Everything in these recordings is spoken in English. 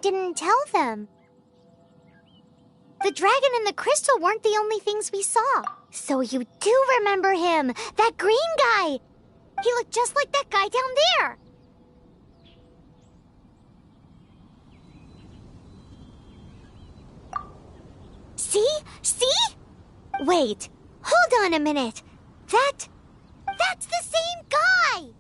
didn't tell them. The dragon and the crystal weren't the only things we saw. So you do remember him, that green guy. He looked just like that guy down there. See? See? Wait, hold on a minute. That's the same guy!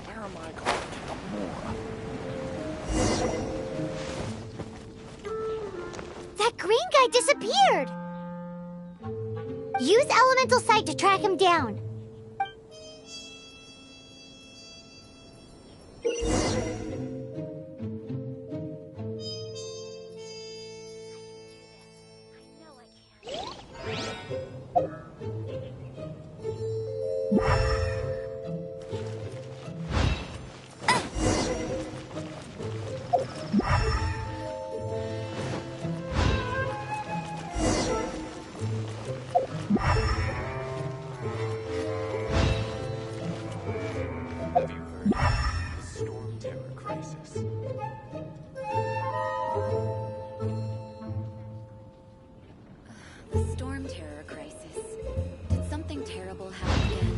Where am I going to get more? That green guy disappeared! Use Elemental Sight to track him down. Have you heard of the Storm Terror Crisis? The Storm Terror Crisis. Did something terrible happen again?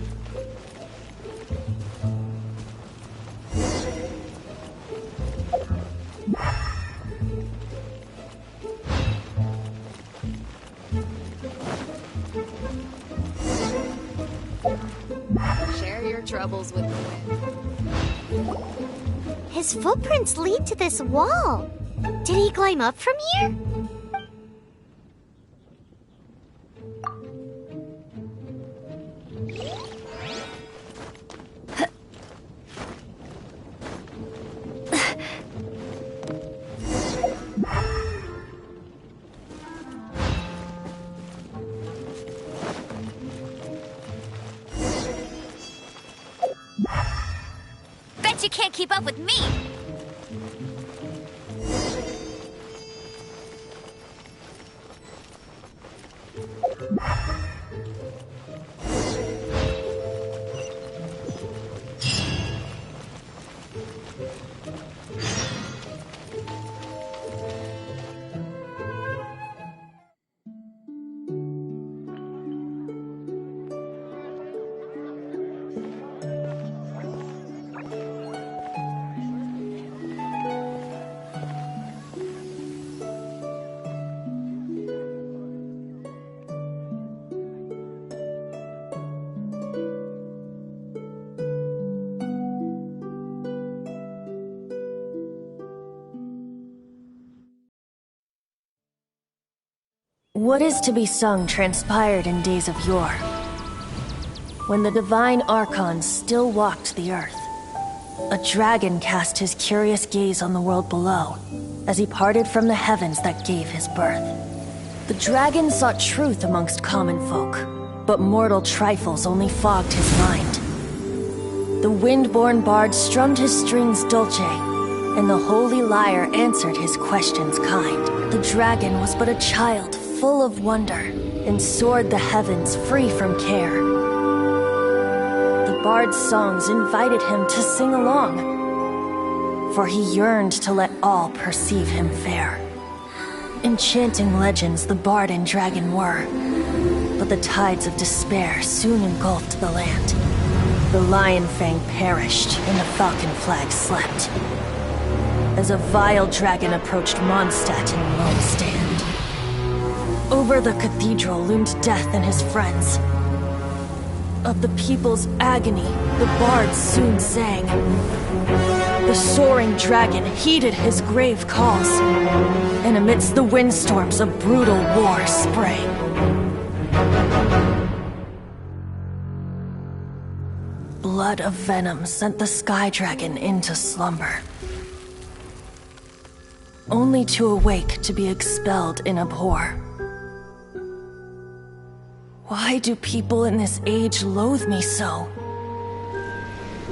Share your troubles with the wind. His footprints lead to this wall. Did he climb up from here? Bet you can't keep up with me! What is to be sung transpired in days of yore, when the divine archons still walked the earth. A dragon cast his curious gaze on the world below, as he parted from the heavens that gave his birth. The dragon sought truth amongst common folk, but mortal trifles only fogged his mind. The wind-born bard strummed his strings dulce, and the holy lyre answered his questions kind. The dragon was but a child, full of wonder, and soared the heavens free from care. The bard's songs invited him to sing along, for he yearned to let all perceive him fair. Enchanting legends the bard and dragon were, but the tides of despair soon engulfed the land. The lion fang perished, and the falcon flag slept, as a vile dragon approached Mondstadt in lone stand. Over the cathedral loomed death and his friends. Of the people's agony, the bards soon sang. The soaring dragon heeded his grave calls, and amidst the windstorms a brutal war sprang. Blood of venom sent the sky dragon into slumber, only to awake to be expelled in abhor. Why do people in this age loathe me so?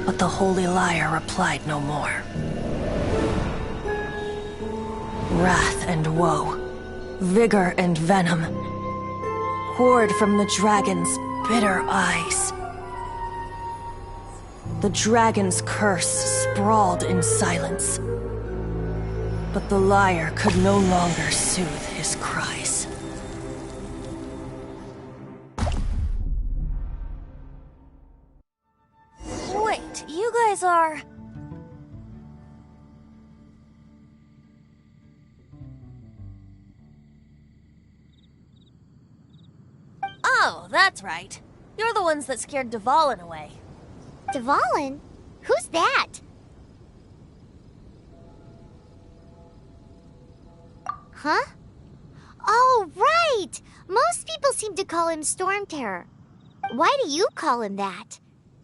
But the holy lyre replied no more. Wrath and woe, vigor and venom, poured from the dragon's bitter eyes. The dragon's curse sprawled in silence. But the liar could no longer soothe his cries. Wait, you guys are... Oh, that's right. You're the ones that scared Dvalin away. Dvalin? Who's that? Huh? Oh, right! Most people seem to call him Storm Terror. Why do you call him that?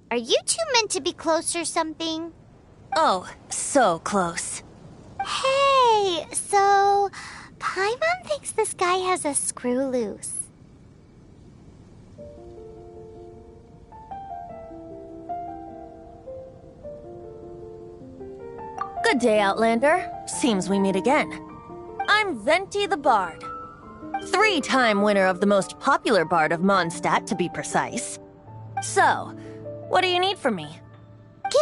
Are you two meant to be close or something? Oh, so close. Hey, so... Paimon thinks this guy has a screw loose. Good day, Outlander. Seems we meet again. I'm Venti the Bard. 3-time winner of the most popular bard of Mondstadt, to be precise. So, what do you need from me?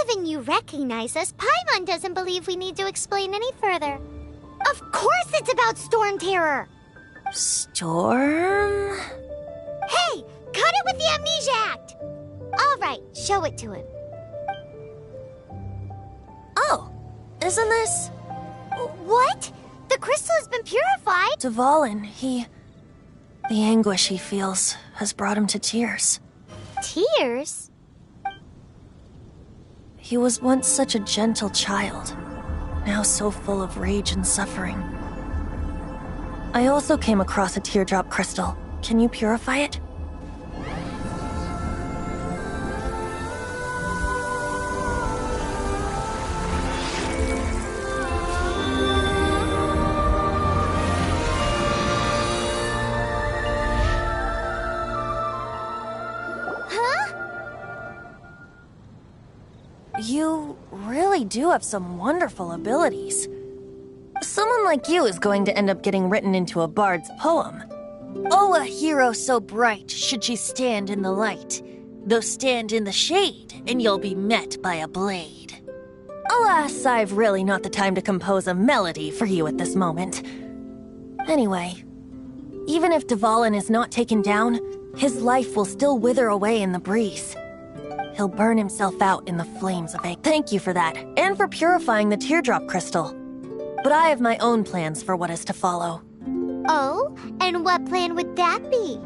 Given you recognize us, Paimon doesn't believe we need to explain any further. Of course it's about Storm Terror! Storm? Hey! Cut it with the Amnesia Act! Alright, show it to him. Oh, isn't this... What? The crystal has been purified? Dvalin, the anguish he feels has brought him to tears. Tears? He was once such a gentle child, now so full of rage and suffering. I also came across a teardrop crystal. Can you purify it? You really do have some wonderful abilities. Someone like you is going to end up getting written into a bard's poem. Oh, a hero so bright should she stand in the light, though stand in the shade, and you'll be met by a blade. Alas, I've really not the time to compose a melody for you at this moment. Anyway, even if Dvalin is not taken down, his life will still wither away in the breeze. He'll burn himself out in the flames of a... Thank you for that, and for purifying the teardrop crystal. But I have my own plans for what is to follow. Oh? And what plan would that be?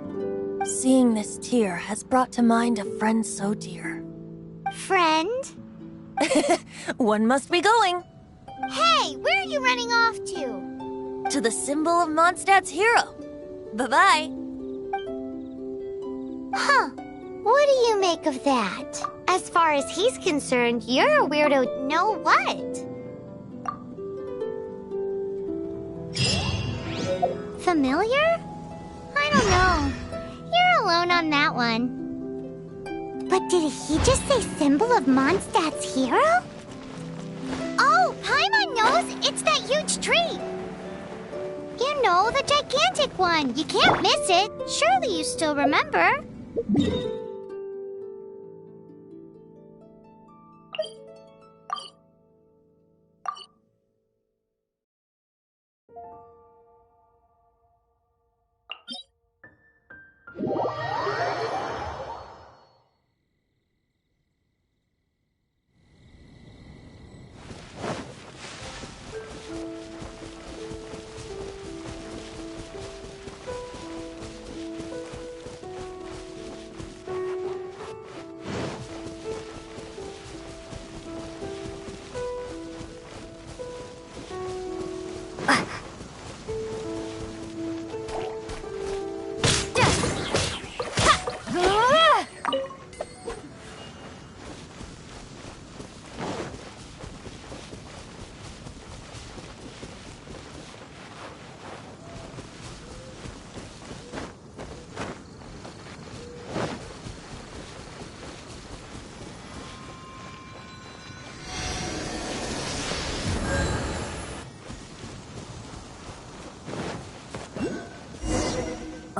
Seeing this tear has brought to mind a friend so dear. Friend? One must be going. Hey, where are you running off to? To the symbol of Mondstadt's hero. Bye-bye. Huh. What do you make of that? As far as he's concerned, you're a weirdo know what? Familiar? I don't know. You're alone on that one. But did he just say symbol of Mondstadt's hero? Oh, Paimon knows! It's that huge tree! You know, the gigantic one. You can't miss it. Surely you still remember.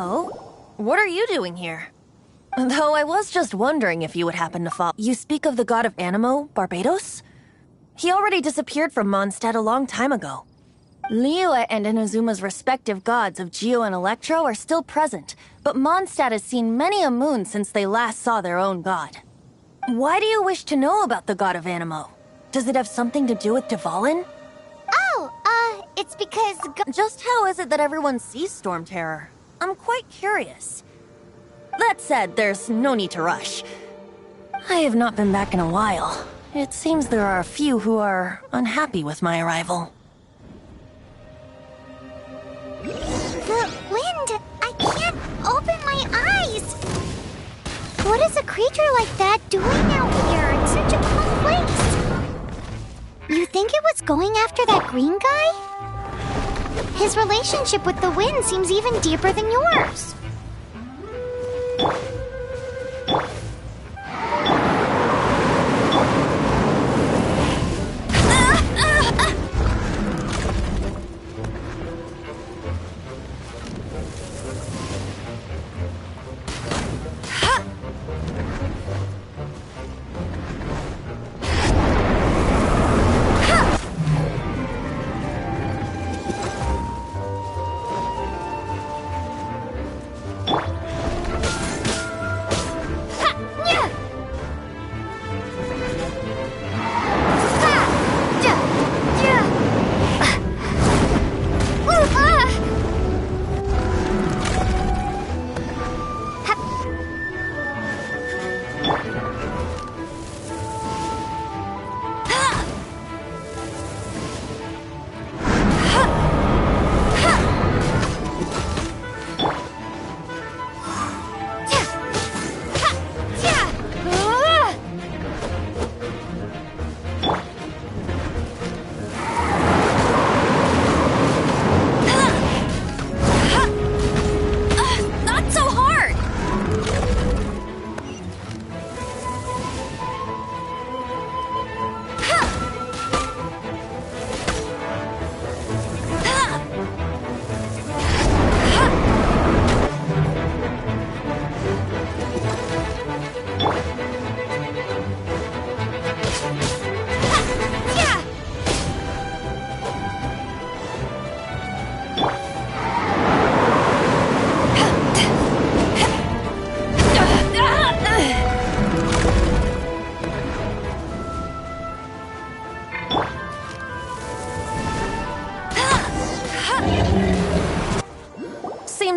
Oh? what are you doing here? Though I was just wondering if you would happen to fall. You speak of the god of Animo, Barbados? He already disappeared from Mondstadt a long time ago. Liyue and Inazuma's respective gods of Geo and Electro are still present, but Mondstadt has seen many a moon since they last saw their own god. Why do you wish to know about the god of Animo? Does it have something to do with Dvalin? Oh, it's because... Just how is it that everyone sees Storm Terror? I'm quite curious. That said, there's no need to rush. I have not been back in a while. It seems there are a few who are unhappy with my arrival. The wind! I can't open my eyes! What is a creature like that doing out here in such a cold place? You think it was going after that green guy? His relationship with the wind seems even deeper than yours.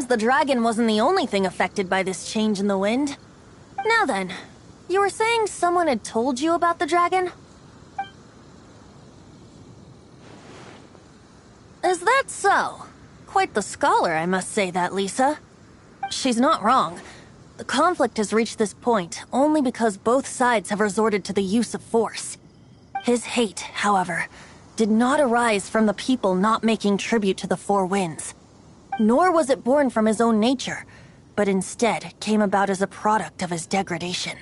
The dragon wasn't the only thing affected by this change in the wind. Now then, you were saying someone had told you about the dragon? Is that so? Quite the scholar, I must say that, Lisa. She's not wrong. The conflict has reached this point only because both sides have resorted to the use of force. His hate, however, did not arise from the people not making tribute to the Four Winds. Nor was it born from his own nature, but instead came about as a product of his degradation.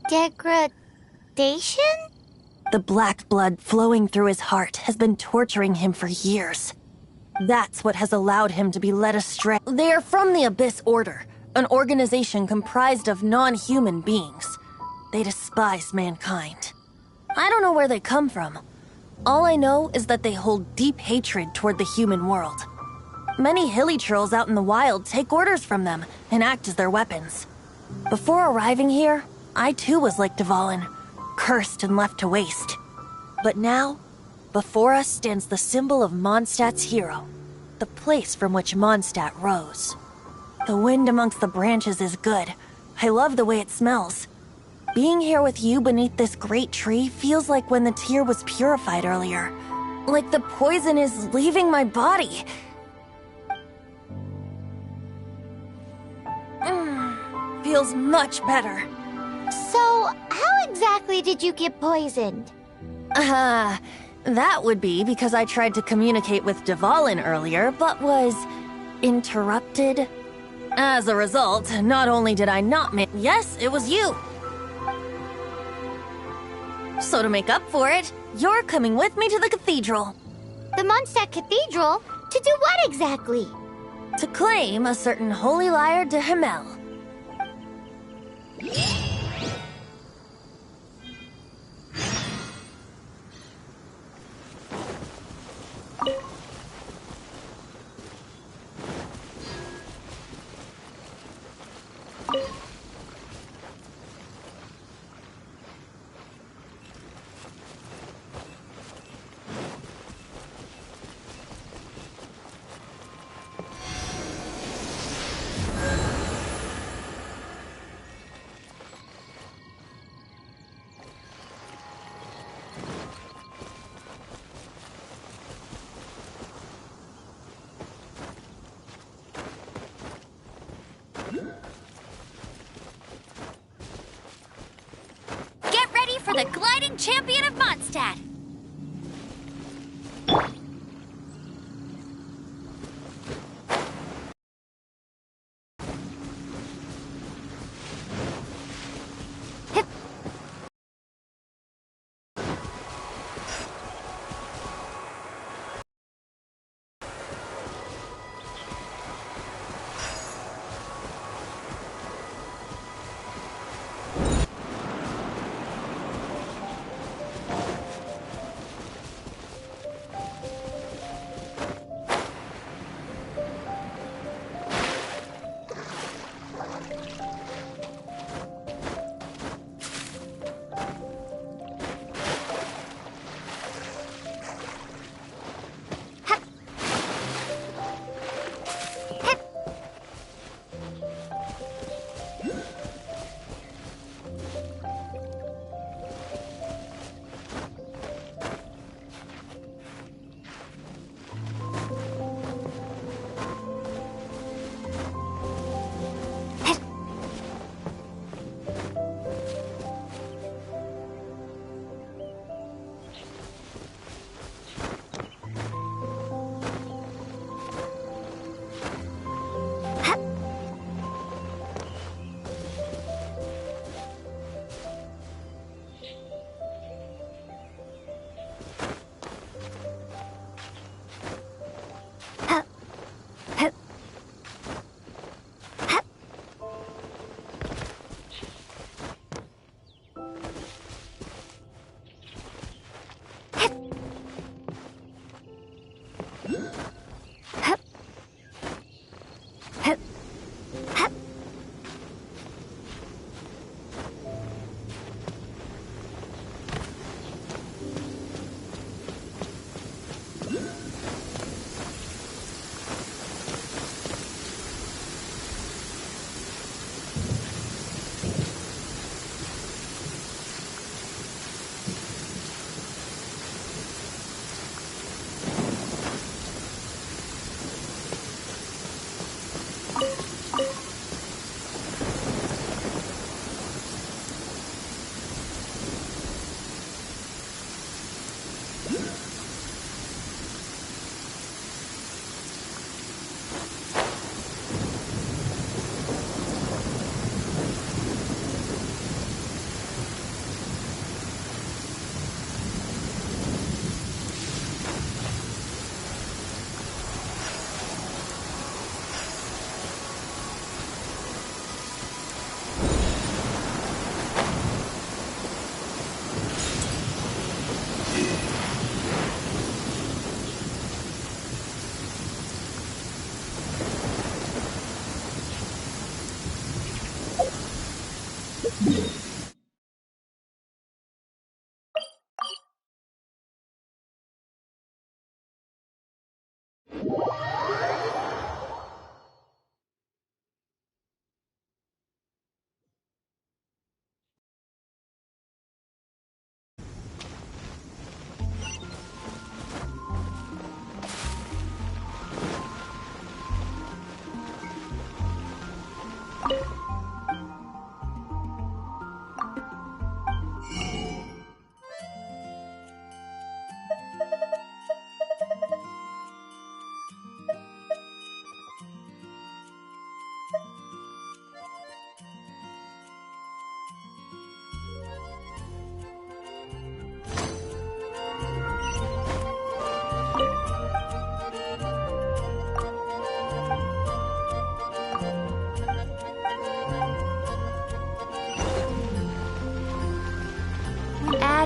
Degradation? The black blood flowing through his heart has been torturing him for years. That's what has allowed him to be led astray. They are from the Abyss Order, an organization comprised of non-human beings. They despise mankind. I don't know where they come from. All I know is that they hold deep hatred toward the human world. Many hilichurls out in the wild take orders from them and act as their weapons. Before arriving here, I too was like Dvalin, cursed and left to waste. But now, before us stands the symbol of Mondstadt's hero, the place from which Mondstadt rose. The wind amongst the branches is good. I love the way it smells. Being here with you beneath this great tree feels like when the tear was purified earlier. Like the poison is leaving my body. Feels much better. So, how exactly did you get poisoned? That would be because I tried to communicate with Dvalin earlier, but was interrupted. As a result, not only did I not make— Yes, it was you! So to make up for it, you're coming with me to the cathedral. The Mondstadt Cathedral? To do what exactly? To claim a certain holy liar de Himmel. Get ready for the gliding champion of Mondstadt!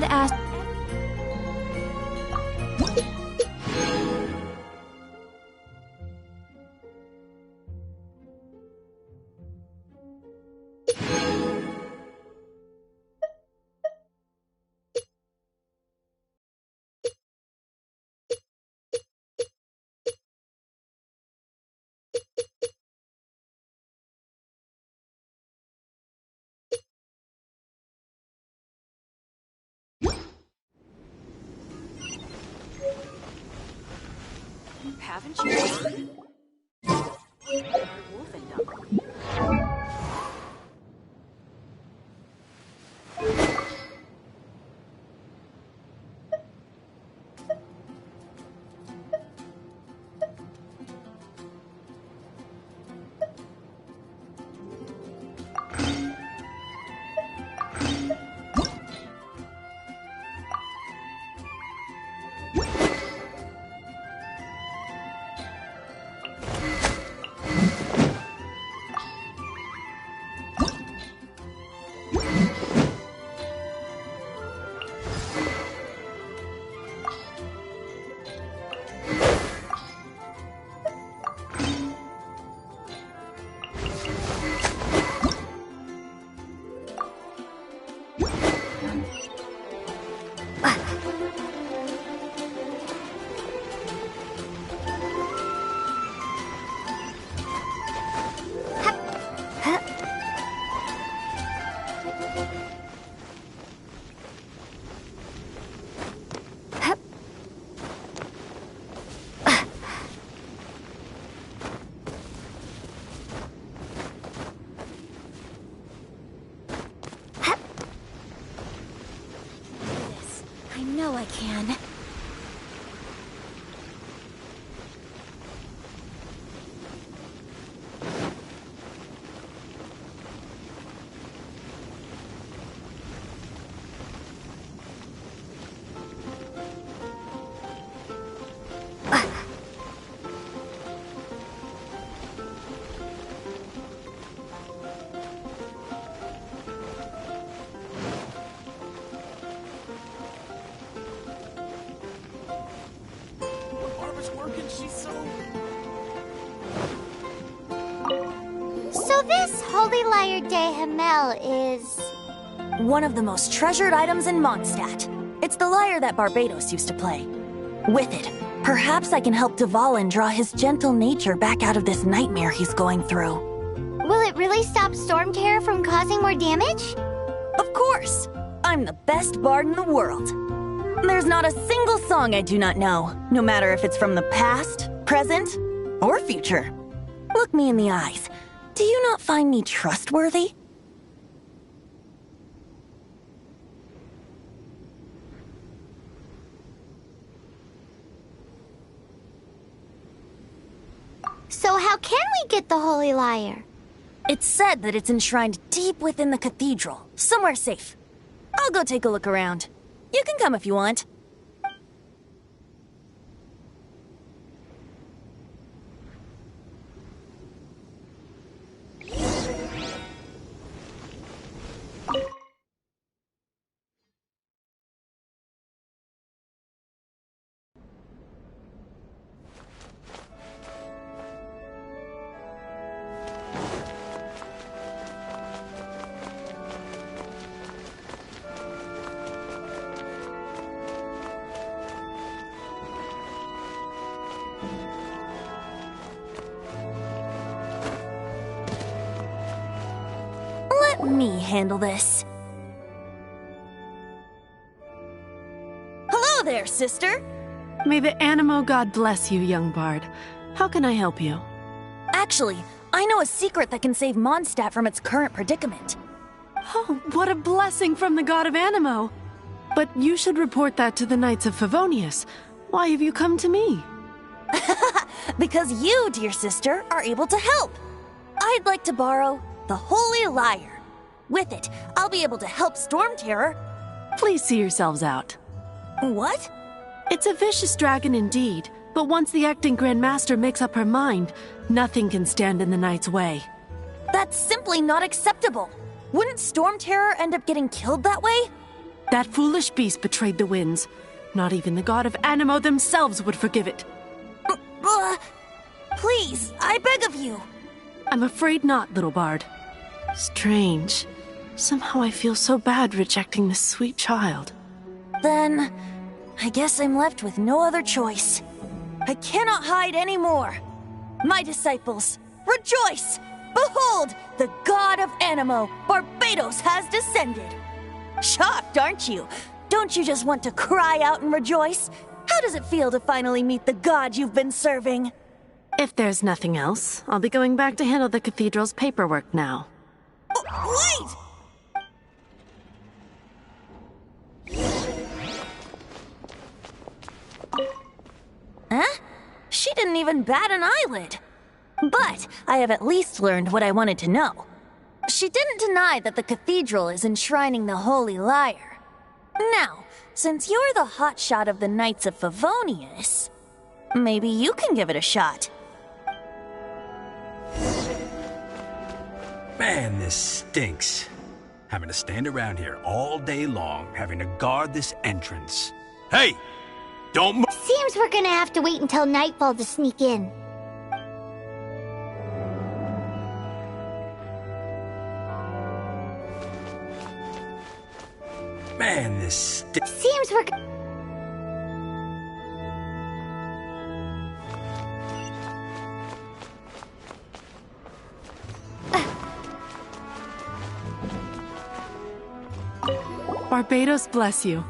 badass. Haven't you heard? Wolfendom. I know I can. So this Holy Lyre de Himmel is... One of the most treasured items in Mondstadt. It's the lyre that Barbados used to play. With it, perhaps I can help Dvalin draw his gentle nature back out of this nightmare he's going through. Will it really stop Storm Terror from causing more damage? Of course! I'm the best bard in the world. There's not a single song I do not know, no matter if it's from the past, present, or future. Look me in the eyes. Do you not find me trustworthy? So how can we get the Holy Lyre? It's said that it's enshrined deep within the cathedral, somewhere safe. I'll go take a look around. You can come if you want. Let me handle this. Hello there, sister. May the Animo God bless you, young bard. How can I help you? Actually, I know a secret that can save Mondstadt from its current predicament. Oh, what a blessing from the god of Animo! But you should report that to the Knights of Favonius. Why have you come to me? Because you, dear sister, are able to help. I'd like to borrow the Holy Lyre. With it, I'll be able to help Storm Terror. Please see yourselves out. What? It's a vicious dragon indeed, but once the acting Grand Master makes up her mind, nothing can stand in the Knight's way. That's simply not acceptable. Wouldn't Storm Terror end up getting killed that way? That foolish beast betrayed the winds. Not even the god of Anemo themselves would forgive it. Please, I beg of you. I'm afraid not, little bard. Strange. Somehow I feel so bad rejecting this sweet child. Then, I guess I'm left with no other choice. I cannot hide anymore. My disciples, rejoice! Behold, the god of Anemo, Barbados, has descended. Shocked, aren't you? Don't you just want to cry out and rejoice? How does it feel to finally meet the god you've been serving? If there's nothing else, I'll be going back to handle the cathedral's paperwork now. Wait! Huh? She didn't even bat an eyelid. But I have at least learned what I wanted to know. She didn't deny that the cathedral is enshrining the Holy Lyre. Now, since you're the hotshot of the Knights of Favonius, maybe you can give it a shot. Man, this stinks. Having to stand around here all day long, having to guard this entrance. Hey! Don't move! Seems we're gonna have to wait until nightfall to sneak in. Man, this stinks. Seems we're... Barbados bless you.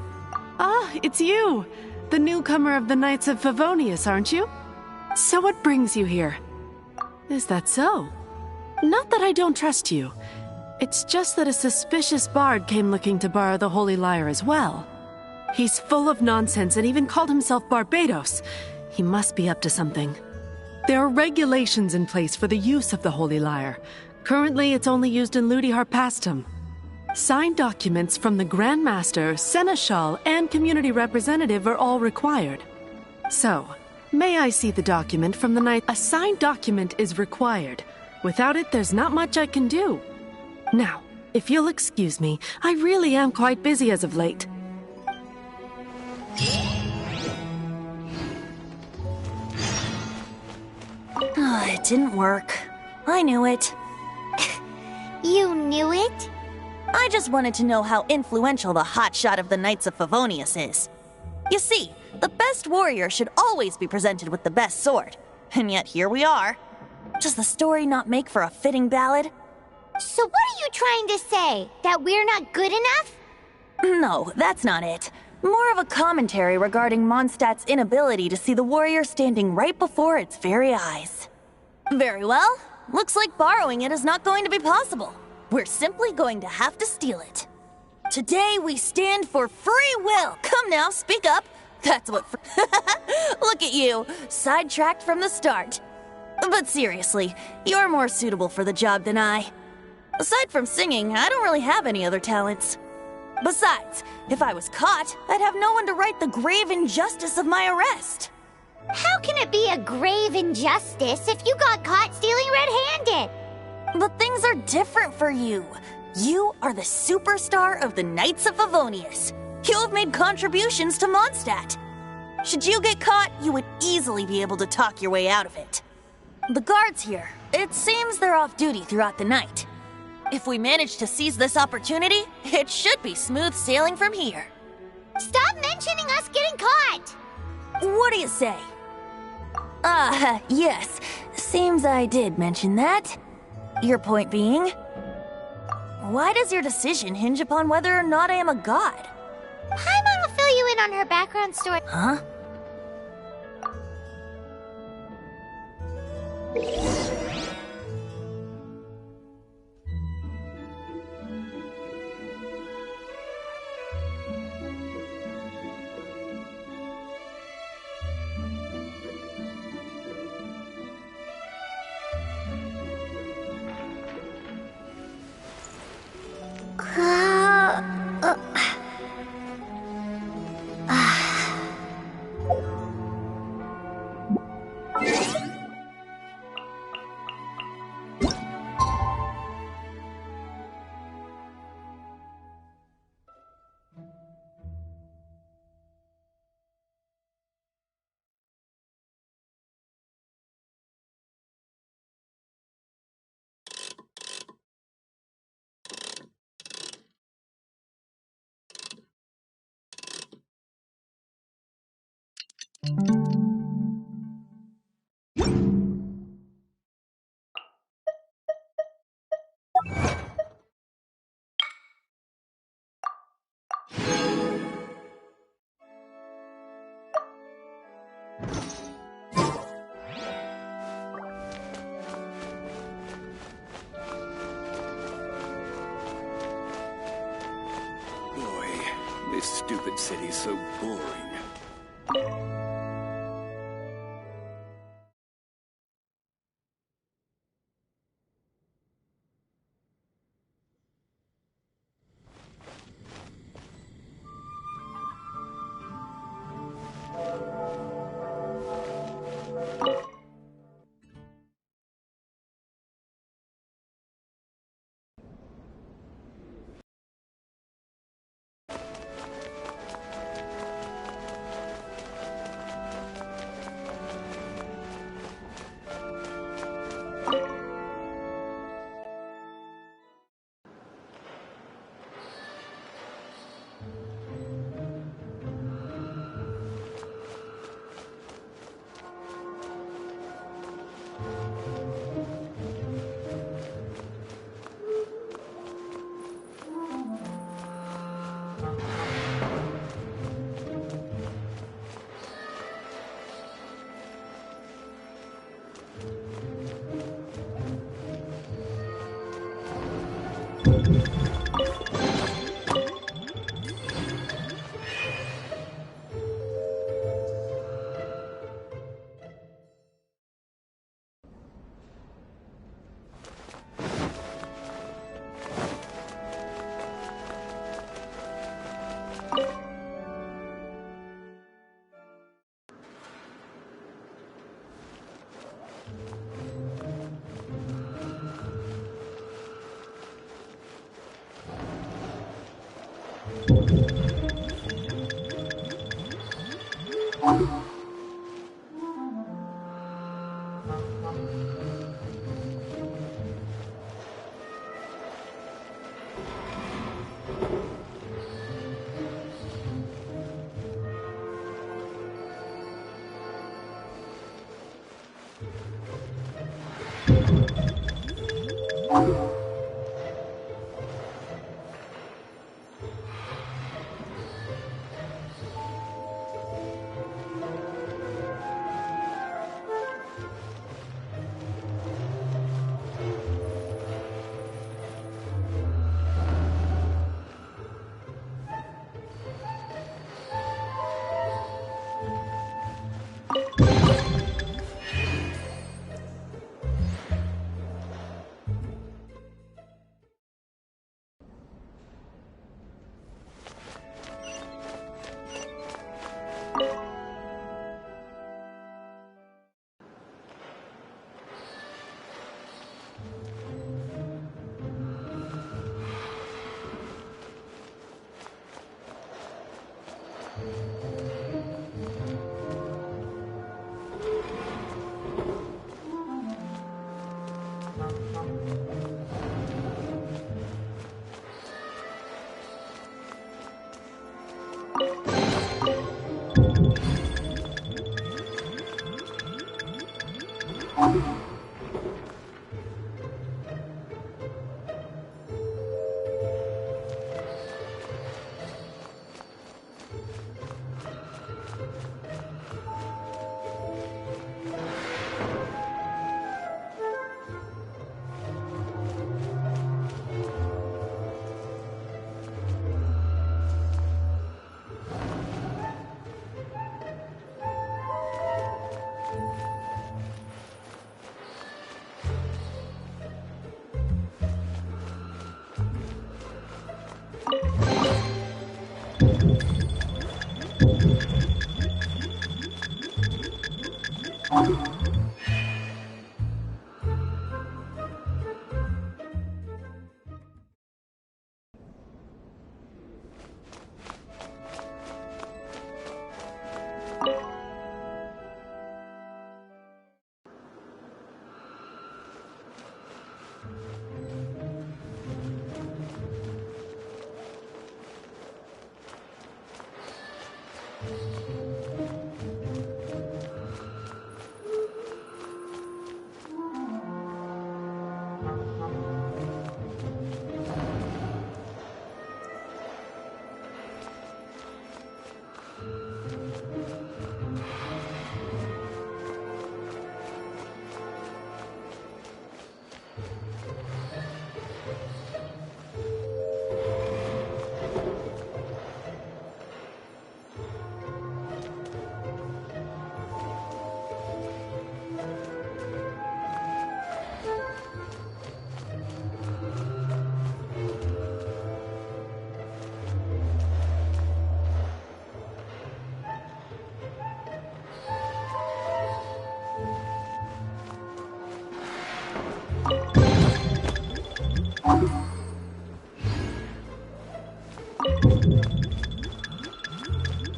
Ah, it's you! The newcomer of the Knights of Favonius, aren't you? So what brings you here? Is that so? Not that I don't trust you. It's just that a suspicious bard came looking to borrow the Holy Lyre as well. He's full of nonsense and even called himself Barbados. He must be up to something. There are regulations in place for the use of the Holy Lyre. Currently, it's only used in Ludi Harpastum. Signed documents from the Grand Master, Seneschal, and Community Representative are all required. So, may I see the document from the Knight? A signed document is required. Without it, there's not much I can do. Now, if you'll excuse me, I really am quite busy as of late. It didn't work. I knew it. You knew it? I just wanted to know how influential the hotshot of the Knights of Favonius is. You see, the best warrior should always be presented with the best sword. And yet here we are. Does the story not make for a fitting ballad? So what are you trying to say? That we're not good enough? No, that's not it. More of a commentary regarding Mondstadt's inability to see the warrior standing right before its very eyes. Very well. Looks like borrowing it is not going to be possible. We're simply going to have to steal it. Today we stand for free will. Come now, speak up. That's what Look at you, sidetracked from the start. But seriously, you're more suitable for the job than I. Aside from singing, I don't really have any other talents. Besides, if I was caught, I'd have no one to right the grave injustice of my arrest. How can it be a grave injustice if you got caught stealing red-handed? But things are different for you. You are the superstar of the Knights of Favonius. You have made contributions to Mondstadt. Should you get caught, you would easily be able to talk your way out of it. The guards here, it seems they're off duty throughout the night. If we manage to seize this opportunity, it should be smooth sailing from here. Stop mentioning us getting caught! What do you say? Yes. Seems I did mention that. Your point being? Why does your decision hinge upon whether or not I am a god? Paimon will fill you in on her background story. Huh? This stupid city's so boring.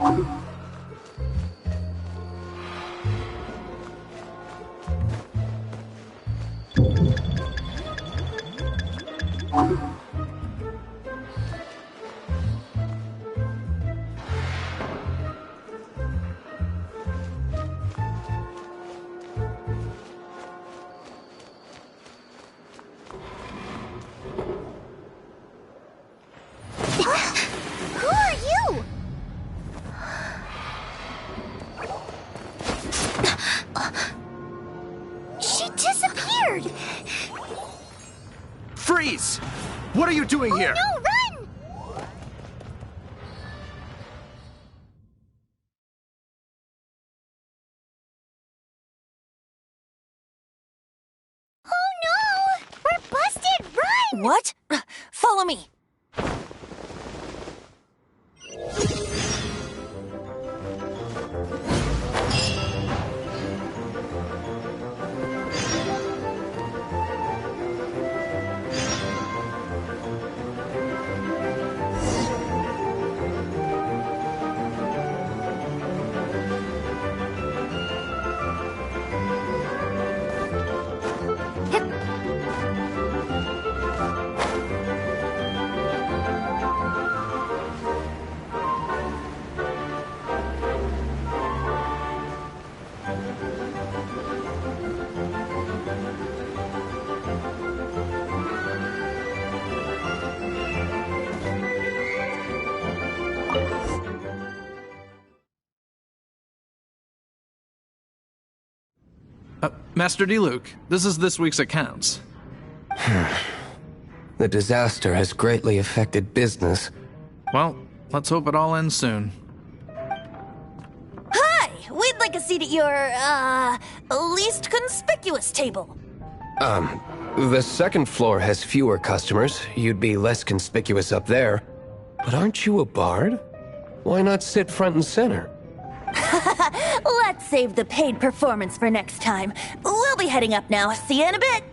Who are you? She disappeared! Freeze! What are you doing here? No, run! Oh no! We're busted! Run! What? Follow me. Master D-Luke, this is this week's accounts. The disaster has greatly affected business. Well, let's hope it all ends soon. Hi! We'd like a seat at your, least conspicuous table. The second floor has fewer customers. You'd be less conspicuous up there. But aren't you a bard? Why not sit front and center? Let's save the paid performance for next time. We'll be heading up now. See you in a bit.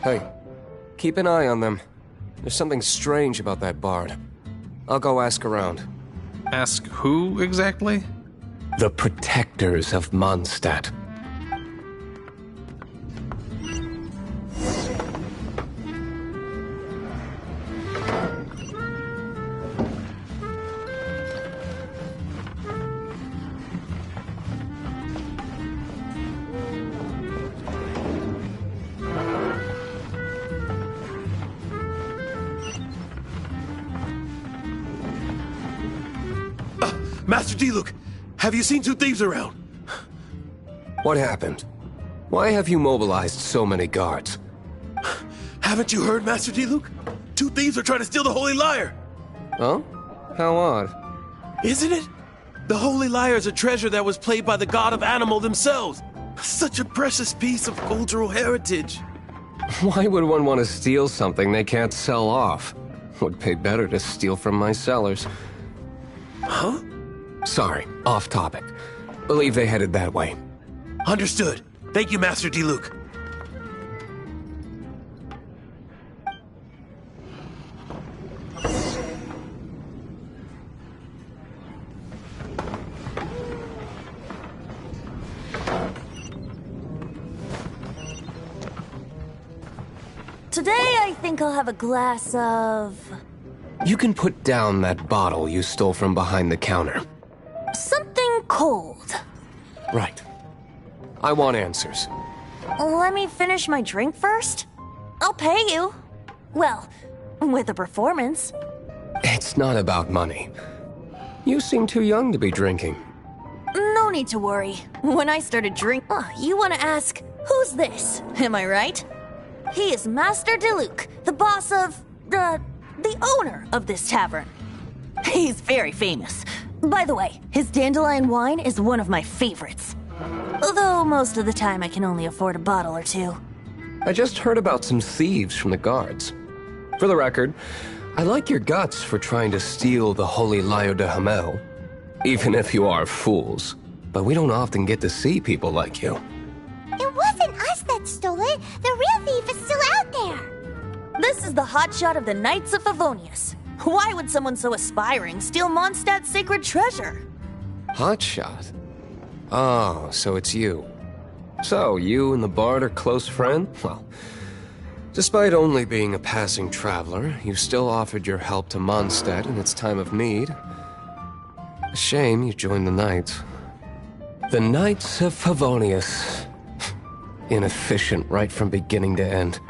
Hey, keep an eye on them. There's something strange about that bard. I'll go ask around. Ask who exactly? The protectors of Mondstadt. Master D-Luke, have you seen two thieves around? What happened? Why have you mobilized so many guards? Haven't you heard, Master D-Luke? Two thieves are trying to steal the Holy Lyre. Huh? How odd. Isn't it? The Holy Lyre is a treasure that was played by the god of animal themselves. Such a precious piece of cultural heritage. Why would one want to steal something they can't sell off? Would pay better to steal from my sellers. Huh? Sorry, off topic. Believe they headed that way. Understood. Thank you, Master D-Luke. Today, I think I'll have a glass of... You can put down that bottle you stole from behind the counter. something cold. Right. I want answers. Let me finish my drink first. I'll pay you. Well, with a performance. It's not about money. You seem too young to be drinking. No need to worry. When I started drinking, you want to ask, who's this? Am I right? He is Master D-Luke, the boss of, the owner of this tavern. He's very famous. By the way, his dandelion wine is one of my favorites. Although most of the time I can only afford a bottle or two. I just heard about some thieves from the guards. For the record, I like your guts for trying to steal the Holy Lyre de Hamel. Even if you are fools. But we don't often get to see people like you. It wasn't us that stole it. The real thief is still out there. This is the hotshot of the Knights of Favonius. Why would someone so aspiring steal Mondstadt's sacred treasure? Hotshot? Oh, so it's you. So, you and the Bard are close friends? Well, despite only being a passing traveler, you still offered your help to Mondstadt in its time of need. A shame you joined the Knights. The Knights of Favonius. Inefficient right from beginning to end.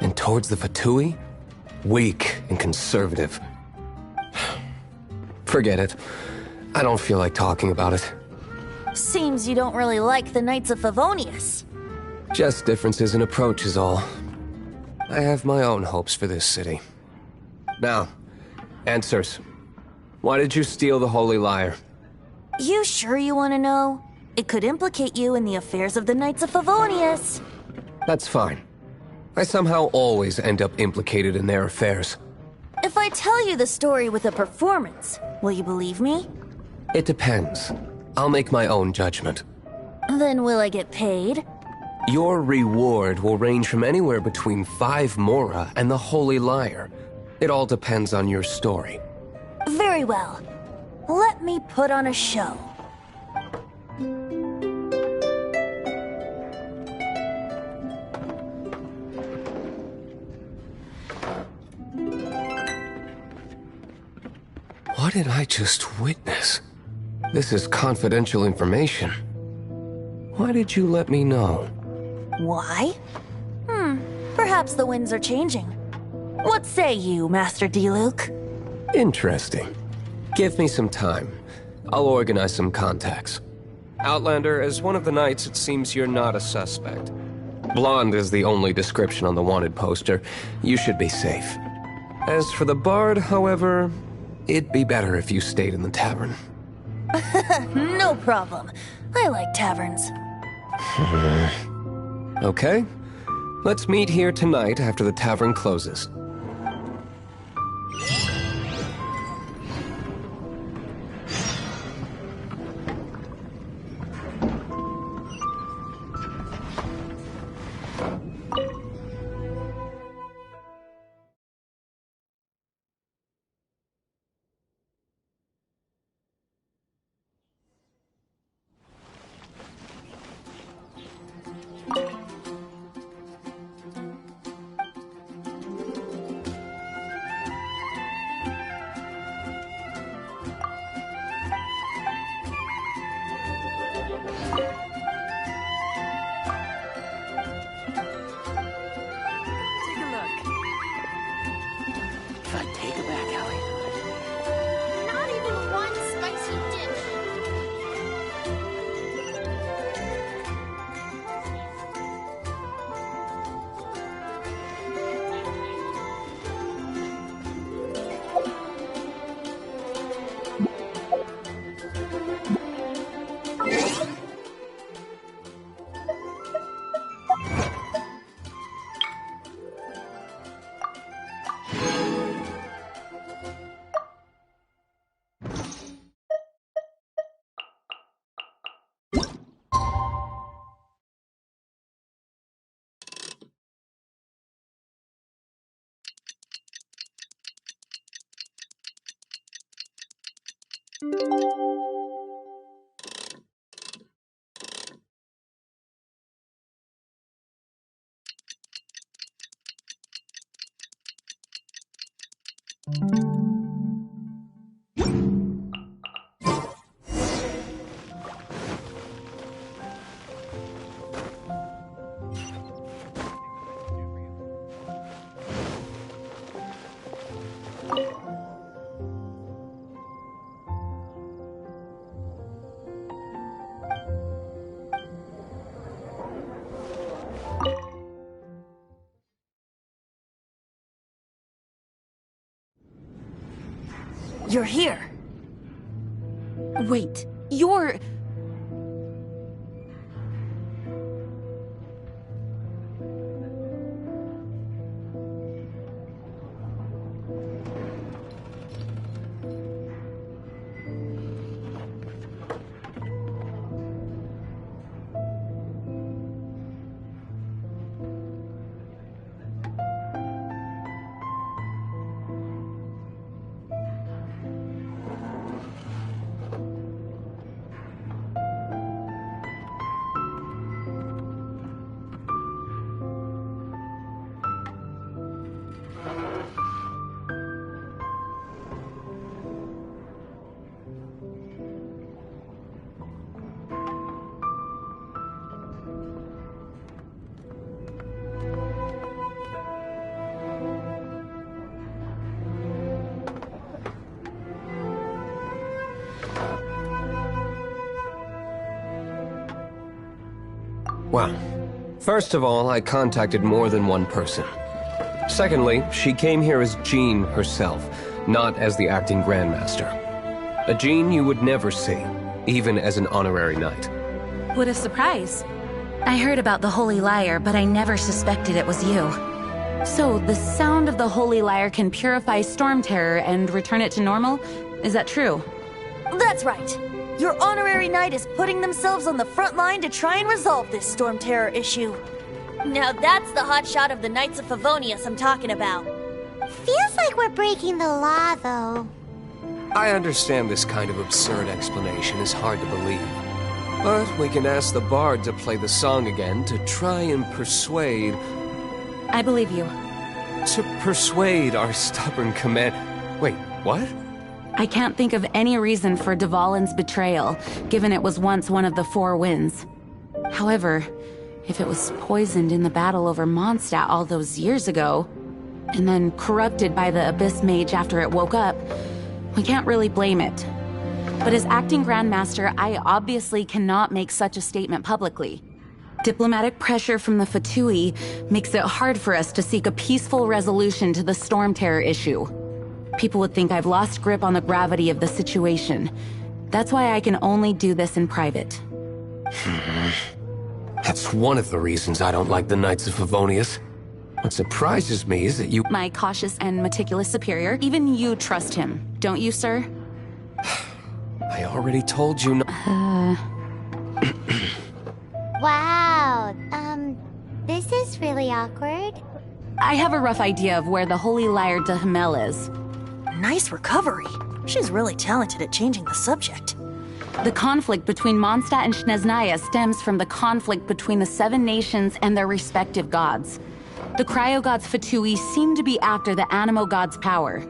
And towards the Fatui, weak and conservative. Forget it. I don't feel like talking about it. Seems you don't really like the Knights of Favonius. Just differences in approach is all. I have my own hopes for this city. Now, answers. Why did you steal the Holy Lyre? You sure you want to know? It could implicate you in the affairs of the Knights of Favonius. That's fine. I somehow always end up implicated in their affairs. If I tell you the story with a performance, will you believe me? It depends. I'll make my own judgment. Then will I get paid? Your reward will range from anywhere between 5 Mora and the Holy Lyre. It all depends on your story. Very well. Let me put on a show. What did I just witness? This is confidential information. Why did you let me know? Why? Perhaps the winds are changing. What say you, Master D-Luke? Interesting. Give me some time. I'll organize some contacts. Outlander, as one of the Knights, it seems you're not a suspect. Blonde is the only description on the wanted poster. You should be safe. As for the Bard, however, it'd be better if you stayed in the tavern. No problem. I like taverns. Okay. Let's meet here tonight after the tavern closes. Not even one spicy dish. You're here. Wait, you're... Well, first of all, I contacted more than one person. Secondly, she came here as Jean herself, not as the acting Grandmaster. A Jean you would never see, even as an honorary knight. What a surprise. I heard about the Holy Lyre, but I never suspected it was you. So, the sound of the Holy Lyre can purify Storm Terror and return it to normal? Is that true? That's right. Your honorary knight is putting themselves on the front line to try and resolve this Storm Terror issue. Now that's the hotshot of the Knights of Favonius I'm talking about. Feels like we're breaking the law, though. I understand this kind of absurd explanation is hard to believe. But we can ask the bard to play the song again to try and persuade... I believe you. To persuade our stubborn command... Wait, what? I can't think of any reason for Dvalin's betrayal, given it was once one of the Four Winds. However, if it was poisoned in the battle over Mondstadt all those years ago, and then corrupted by the Abyss Mage after it woke up, we can't really blame it. But as acting Grandmaster, I obviously cannot make such a statement publicly. Diplomatic pressure from the Fatui makes it hard for us to seek a peaceful resolution to the Storm Terror issue. People would think I've lost grip on the gravity of the situation. That's why I can only do this in private. That's one of the reasons I don't like the Knights of Favonius. What surprises me is that you... My cautious and meticulous superior, even you trust him, don't you, sir? I already told you no... Wow, this is really awkward. I have a rough idea of where the Holy Lyre de Himmel is. Nice recovery. She's really talented at changing the subject. The conflict between Mondstadt and Snezhnaya stems from the conflict between the Seven Nations and their respective gods. The cryo-gods Fatui seem to be after the Animo god's power.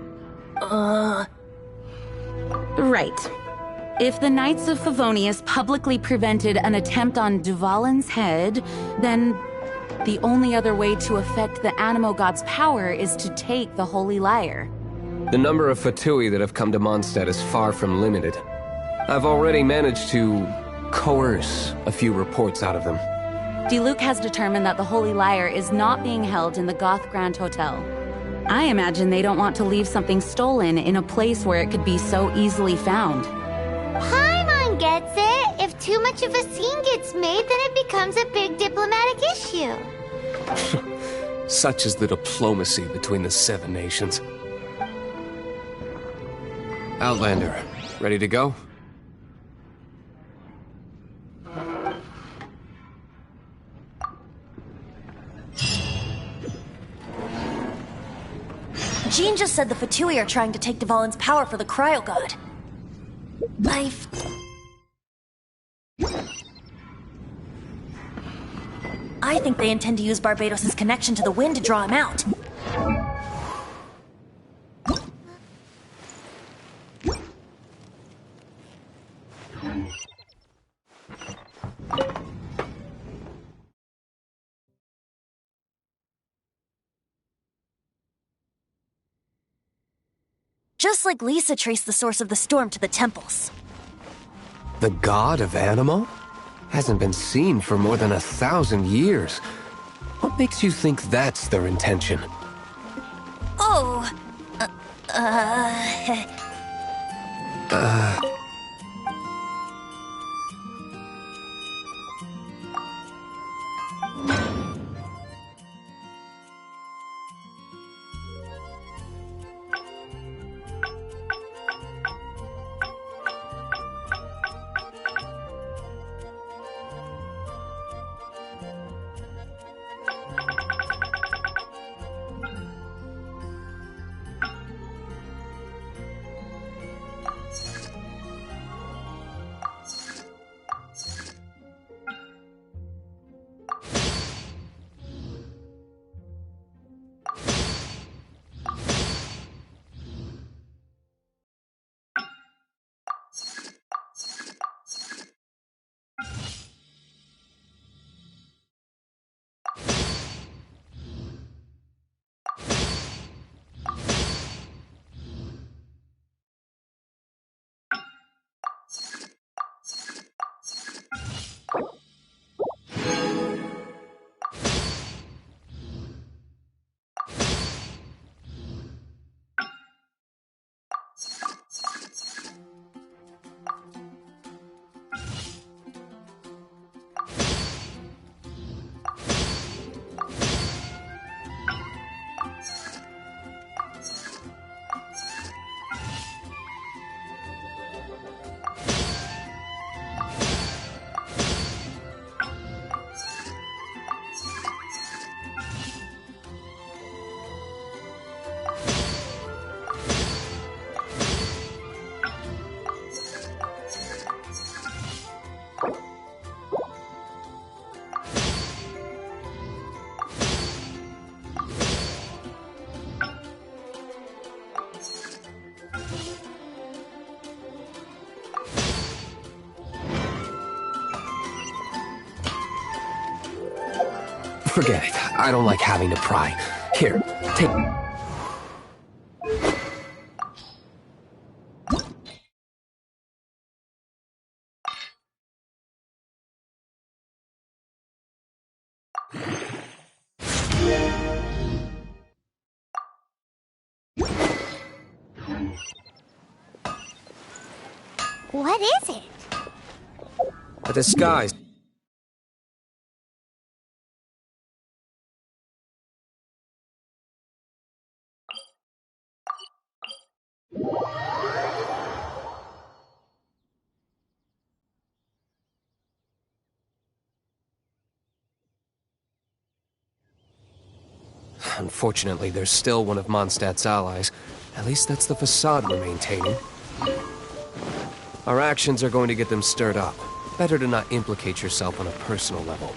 Right. If the Knights of Favonius publicly prevented an attempt on Dvalin's head, then the only other way to affect the Animo god's power is to take the Holy Lyre. The number of Fatui that have come to Mondstadt is far from limited. I've already managed to coerce a few reports out of them. Diluc has determined that the Holy Lyre is not being held in the Goth Grand Hotel. I imagine they don't want to leave something stolen in a place where it could be so easily found. Paimon gets it. If too much of a scene gets made, then it becomes a big diplomatic issue. Such is the diplomacy between the Seven Nations. Outlander, ready to go? Jean just said the Fatui are trying to take Dvalin's power for the Cryo God. I think they intend to use Barbados' connection to the wind to draw him out. Just like Lisa traced the source of the storm to the temples. The god of Animo? Hasn't been seen for more than 1,000 years. What makes you think that's their intention? Oh, Forget it. I don't like having to pry. Here, take... What is it? A disguise. Unfortunately, there's still one of Mondstadt's allies. At least that's the facade we're maintaining. Our actions are going to get them stirred up. Better to not implicate yourself on a personal level.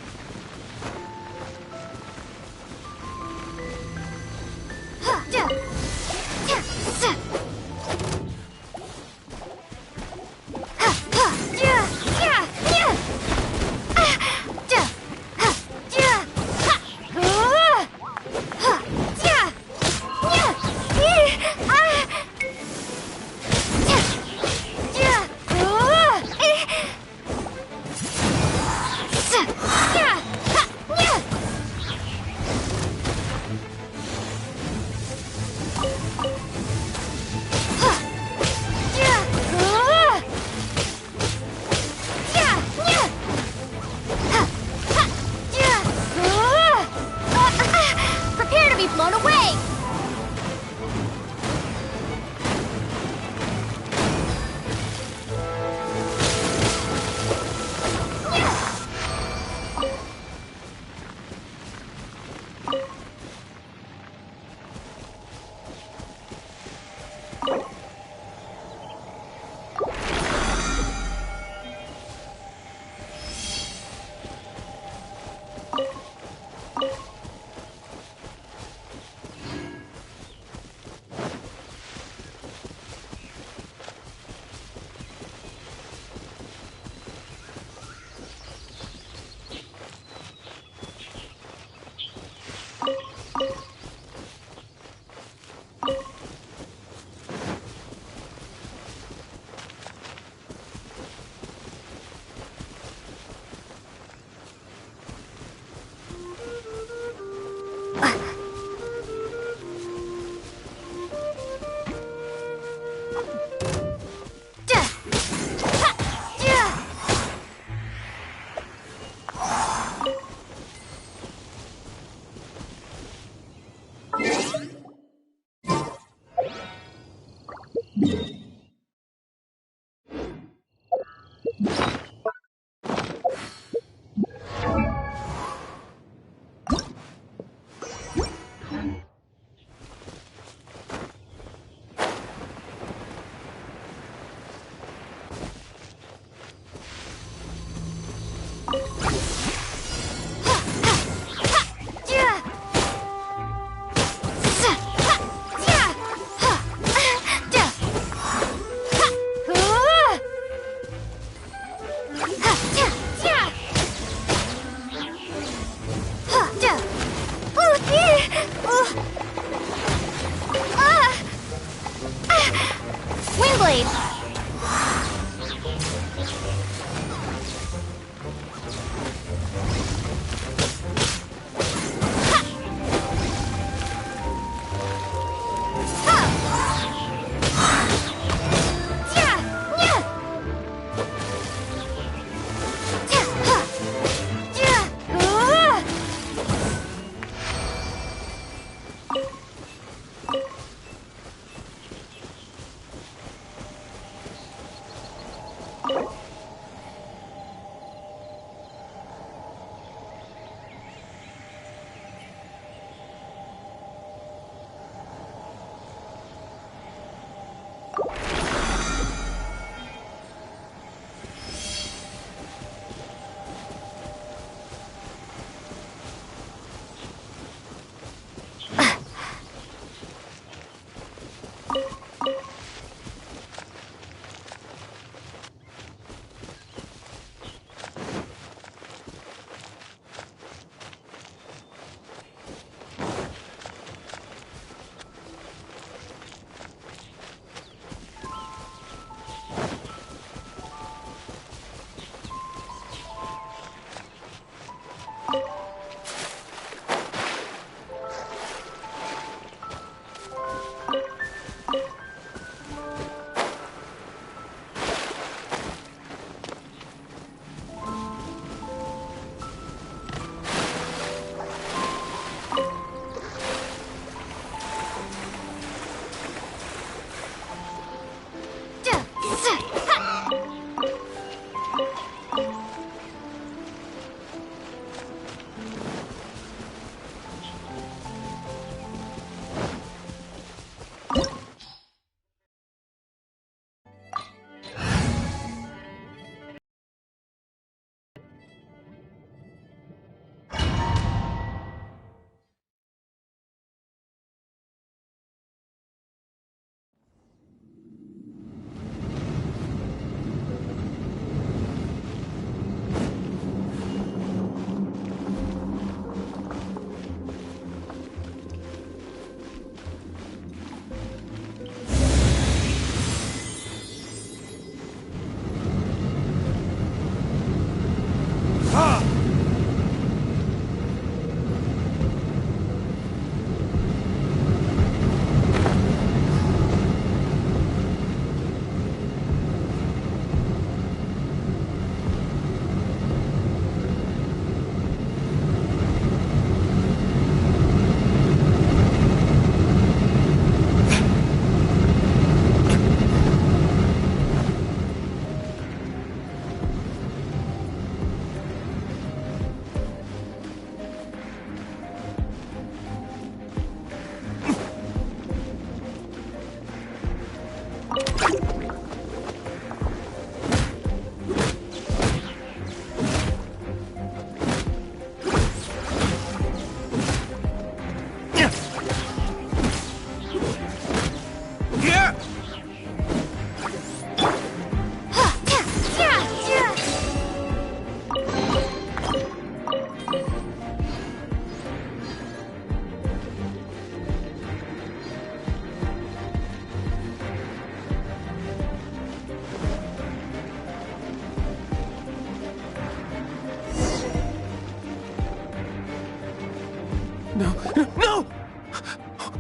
Prepare to be blown away!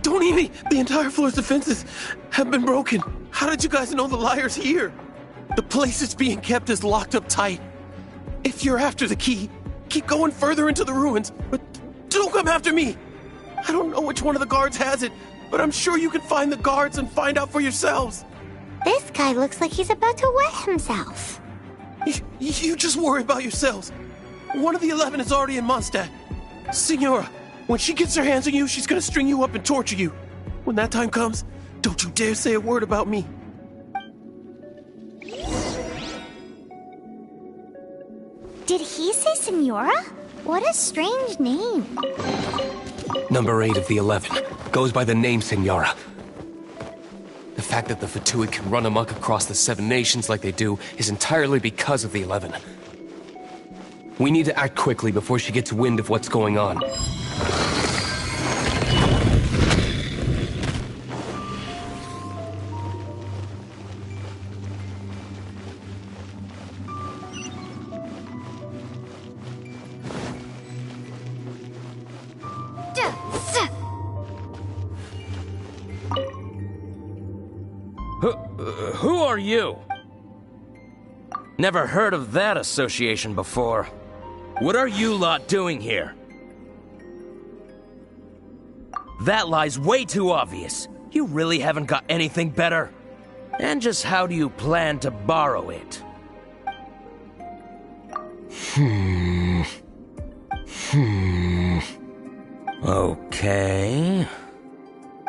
Don't eat me! The entire floor's defenses have been broken. How did you guys know the liar's here? The place it's being kept is locked up tight. If you're after the key, keep going further into the ruins, but don't come after me. I don't know which one of the guards has it, but I'm sure you can find the guards and find out for yourselves. This guy looks like he's about to wet himself. You just worry about yourselves. One of the 11 is already in Mondstadt. Signora, when she gets her hands on you, she's gonna string you up and torture you. When that time comes, don't you dare say a word about me. Did he say Senora? What a strange name. Number 8 of the 11 goes by the name Senora. The fact that the Fatui can run amok across the 7 nations like they do is entirely because of the 11. We need to act quickly before she gets wind of what's going on. Who are you? Never heard of that association before. What are you lot doing here? That lie's way too obvious. You really haven't got anything better? And just how do you plan to borrow it?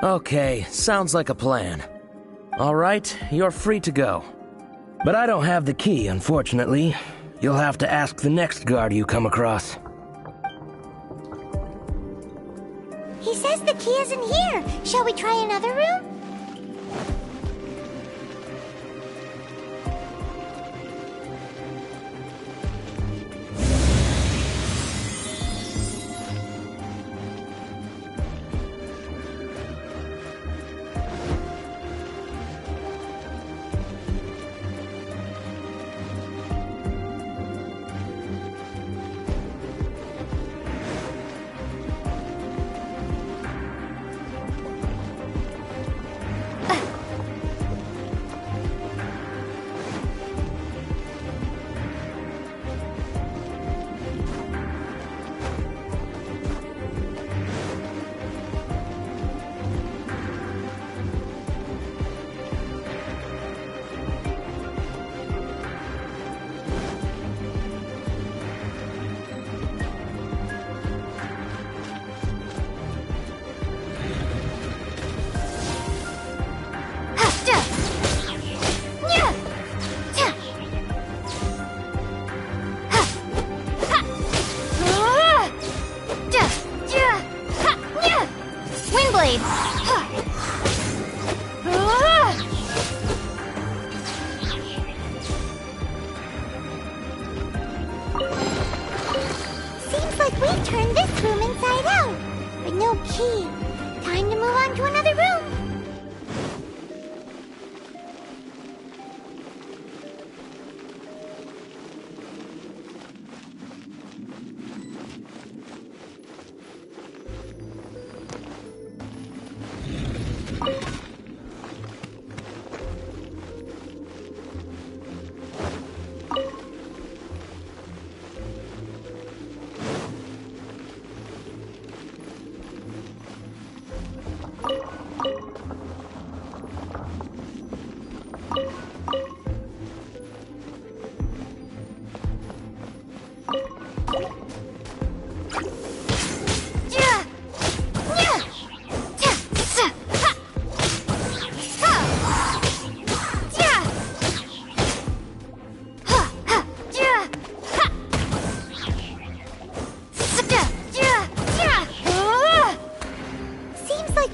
Okay, sounds like a plan. Alright, you're free to go. But I don't have the key, unfortunately. You'll have to ask the next guard you come across. He says the key isn't here. Shall we try another room? Seems like we've turned this room inside out, but no key. Time to move on to another room.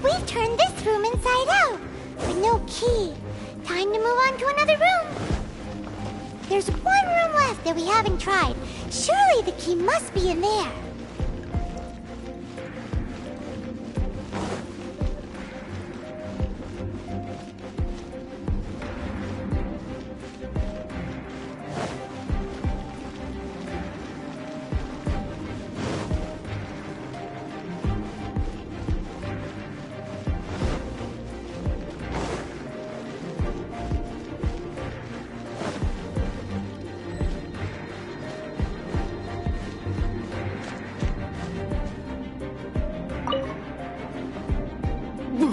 We've turned this room inside out, but no key. Time to move on to another room. There's one room left that we haven't tried. Surely the key must be in there.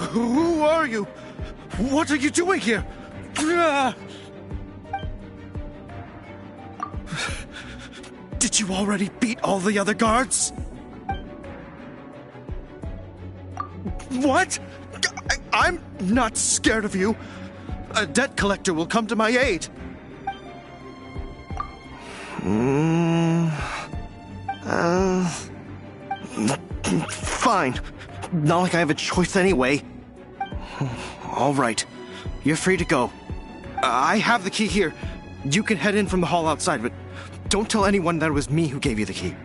Who are you? What are you doing here? Did you already beat all the other guards? What? I'm not scared of you. A debt collector will come to my aid. Fine. Not like I have a choice anyway. All right. You're free to go. I have the key here. You can head in from the hall outside, but don't tell anyone that it was me who gave you the key.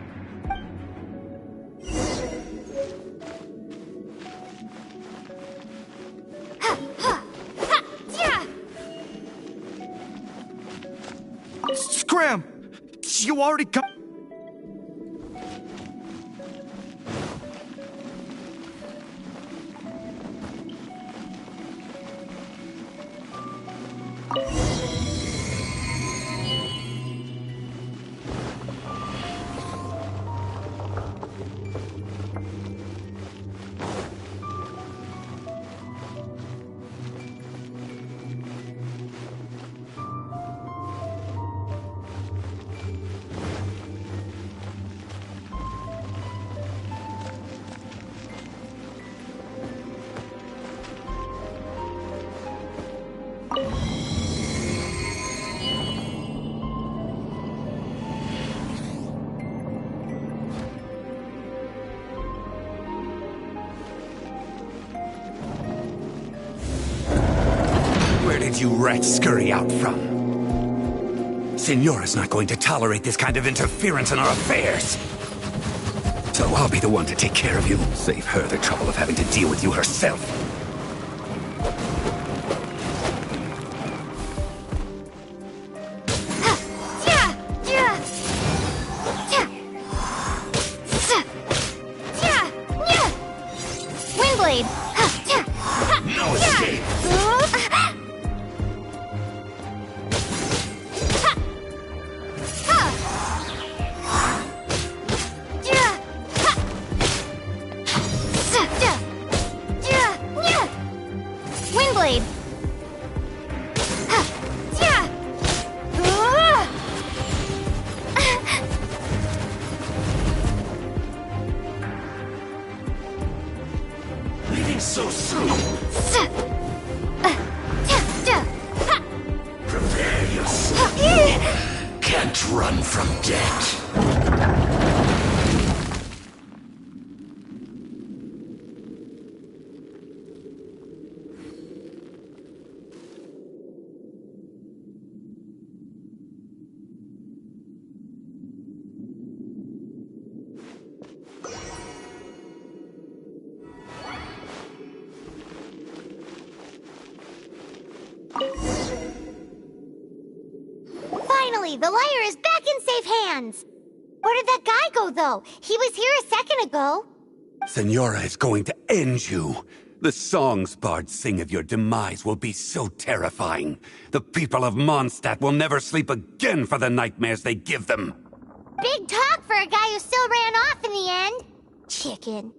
Scram! You already got... Where did you rats scurry out from? Senora's not going to tolerate this kind of interference in our affairs. So I'll be the one to take care of you. Save her the trouble of having to deal with you herself. Windblade! No escape! Windblade! Leaving so soon! Prepare yourself! Can't run from death! Finally, the liar is back in safe hands! Where did that guy go, though? He was here a second ago. Senora is going to end you. The songs bards sing of your demise will be so terrifying. The people of Mondstadt will never sleep again for the nightmares they give them. Big talk for a guy who still ran off in the end. Chicken.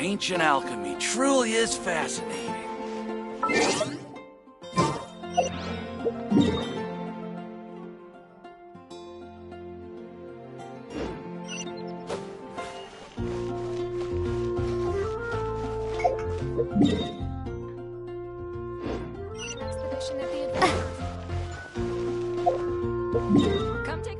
Ancient alchemy truly is fascinating. Come take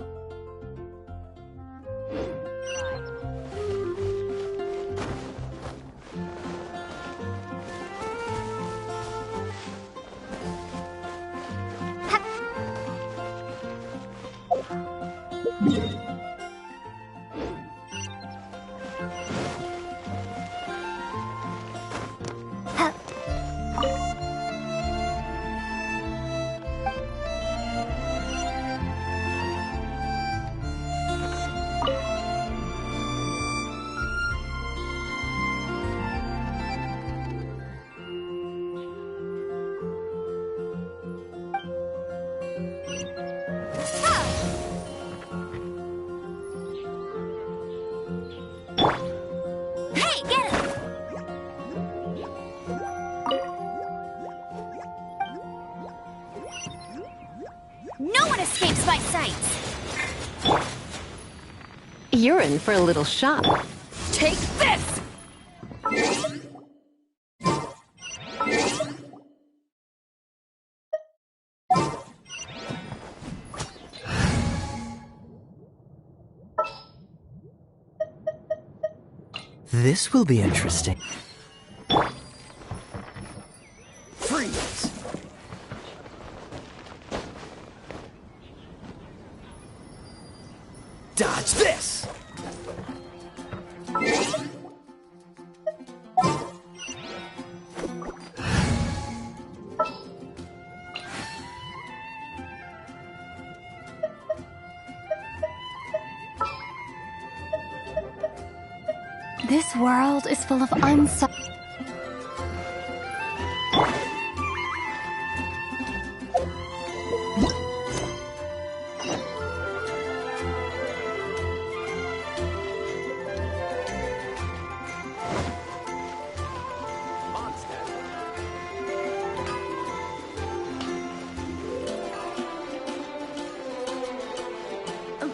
No one escapes my sight! You're in for a little shock. Take this! This will be interesting. Freeze! Dodge this! This world is full of unsolved...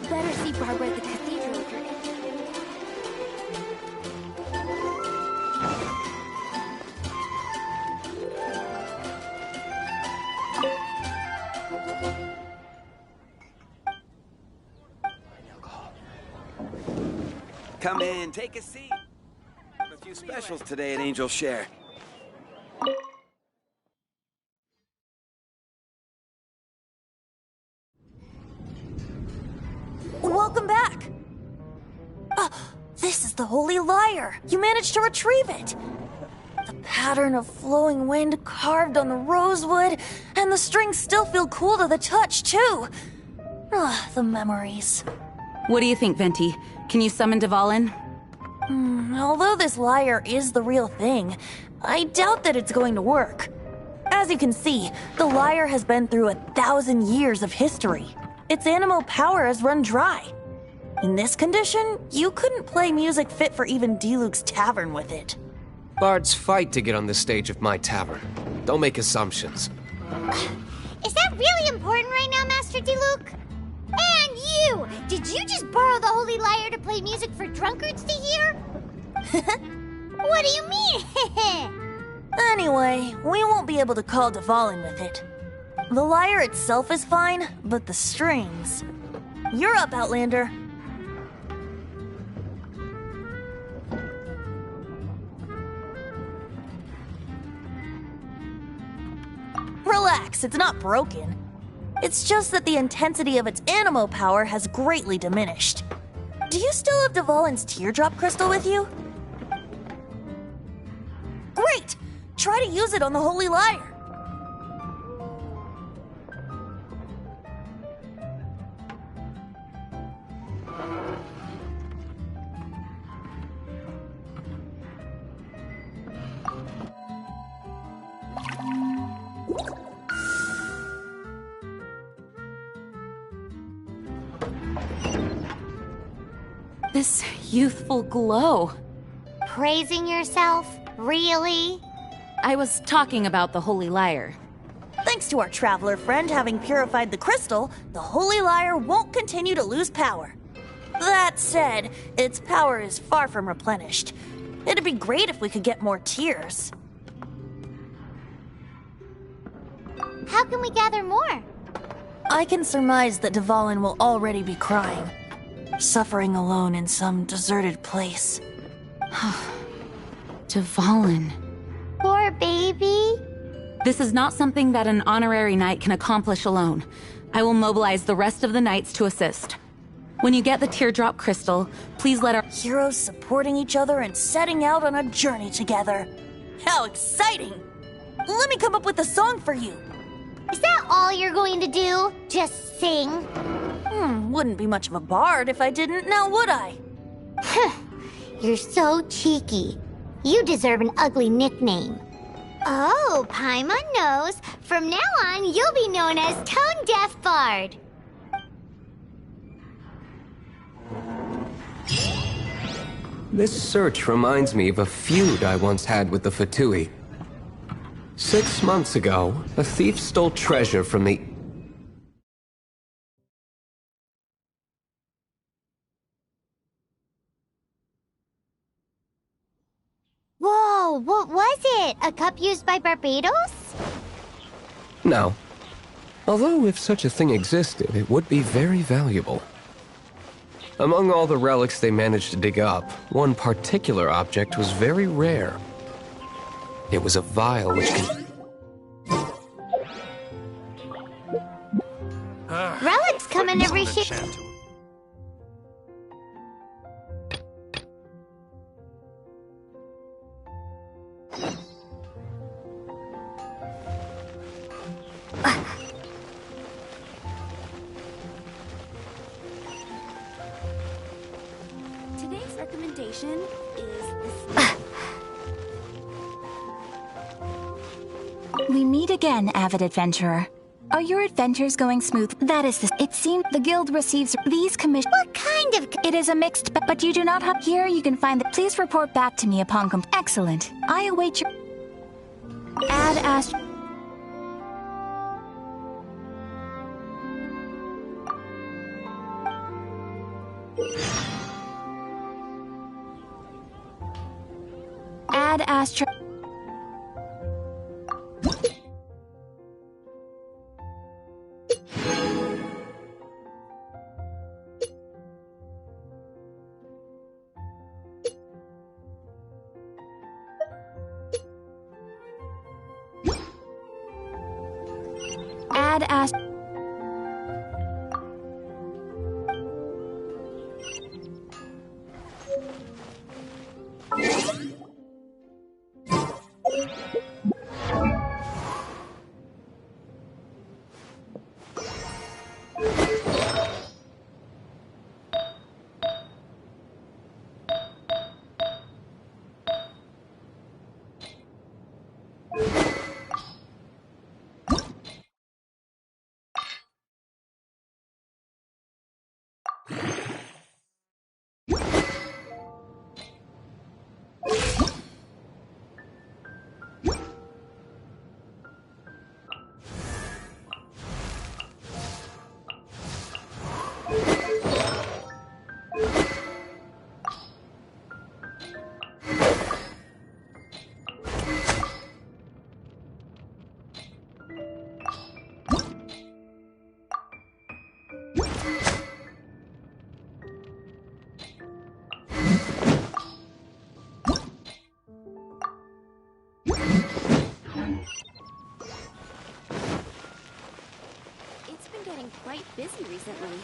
Better see Barbara at the cathedral if you're interested. Come in, take a seat. A few specials today at Angel Share. Welcome back! This is the Holy Lyre! You managed to retrieve it! The pattern of flowing wind carved on the rosewood, and the strings still feel cool to the touch, too! The memories. What do you think, Venti? Can you summon Dvalin? Although this lyre is the real thing, I doubt that it's going to work. As you can see, the lyre has been through 1,000 years of history. Its animal power has run dry. In this condition, you couldn't play music fit for even Diluc's tavern with it. Bards fight to get on the stage of my tavern. Don't make assumptions. Is that really important right now, Master Diluc? And you! Did you just borrow the Holy Lyre to play music for drunkards to hear? What do you mean? Anyway, we won't be able to call Dvalin with it. The lyre itself is fine, but the strings... You're up, Outlander. Relax, it's not broken. It's just that the intensity of its animo power has greatly diminished. Do you still have Dvalin's teardrop crystal with you? Great! Try to use it on the Holy Lyre. This youthful glow. Praising yourself? Really? I was talking about the Holy Lyre. Thanks to our traveler friend having purified the crystal, the Holy Lyre won't continue to lose power. That said, its power is far from replenished. It'd be great if we could get more tears. How can we gather more? I can surmise that Dvalin will already be crying, suffering alone in some deserted place. Dvalin. Poor baby. This is not something that an honorary knight can accomplish alone. I will mobilize the rest of the knights to assist. When you get the teardrop crystal, please let our heroes supporting each other and setting out on a journey together. How exciting! Let me come up with a song for you. Is that all you're going to do? Just sing? Wouldn't be much of a bard if I didn't, now would I? You're so cheeky. You deserve an ugly nickname. Oh, Paimon knows. From now on, you'll be known as Tone Deaf Bard. This search reminds me of a feud I once had with the Fatui. 6 months ago, a thief stole treasure from the... Whoa, what was it? A cup used by Barbados? No. Although if such a thing existed, it would be very valuable. Among all the relics they managed to dig up, one particular object was very rare. It was a vial which could... Relics come in every shape. Today's recommendation is this. We meet again, avid adventurer. Are your adventures going smooth? That is the... It seems the guild receives these commissions... What kind of... It is a mixed... But you do not have... Here you can find the... Please report back to me upon... Excellent. I await your... Ad Ast... Ad Astra... Add as. It's been getting quite busy recently.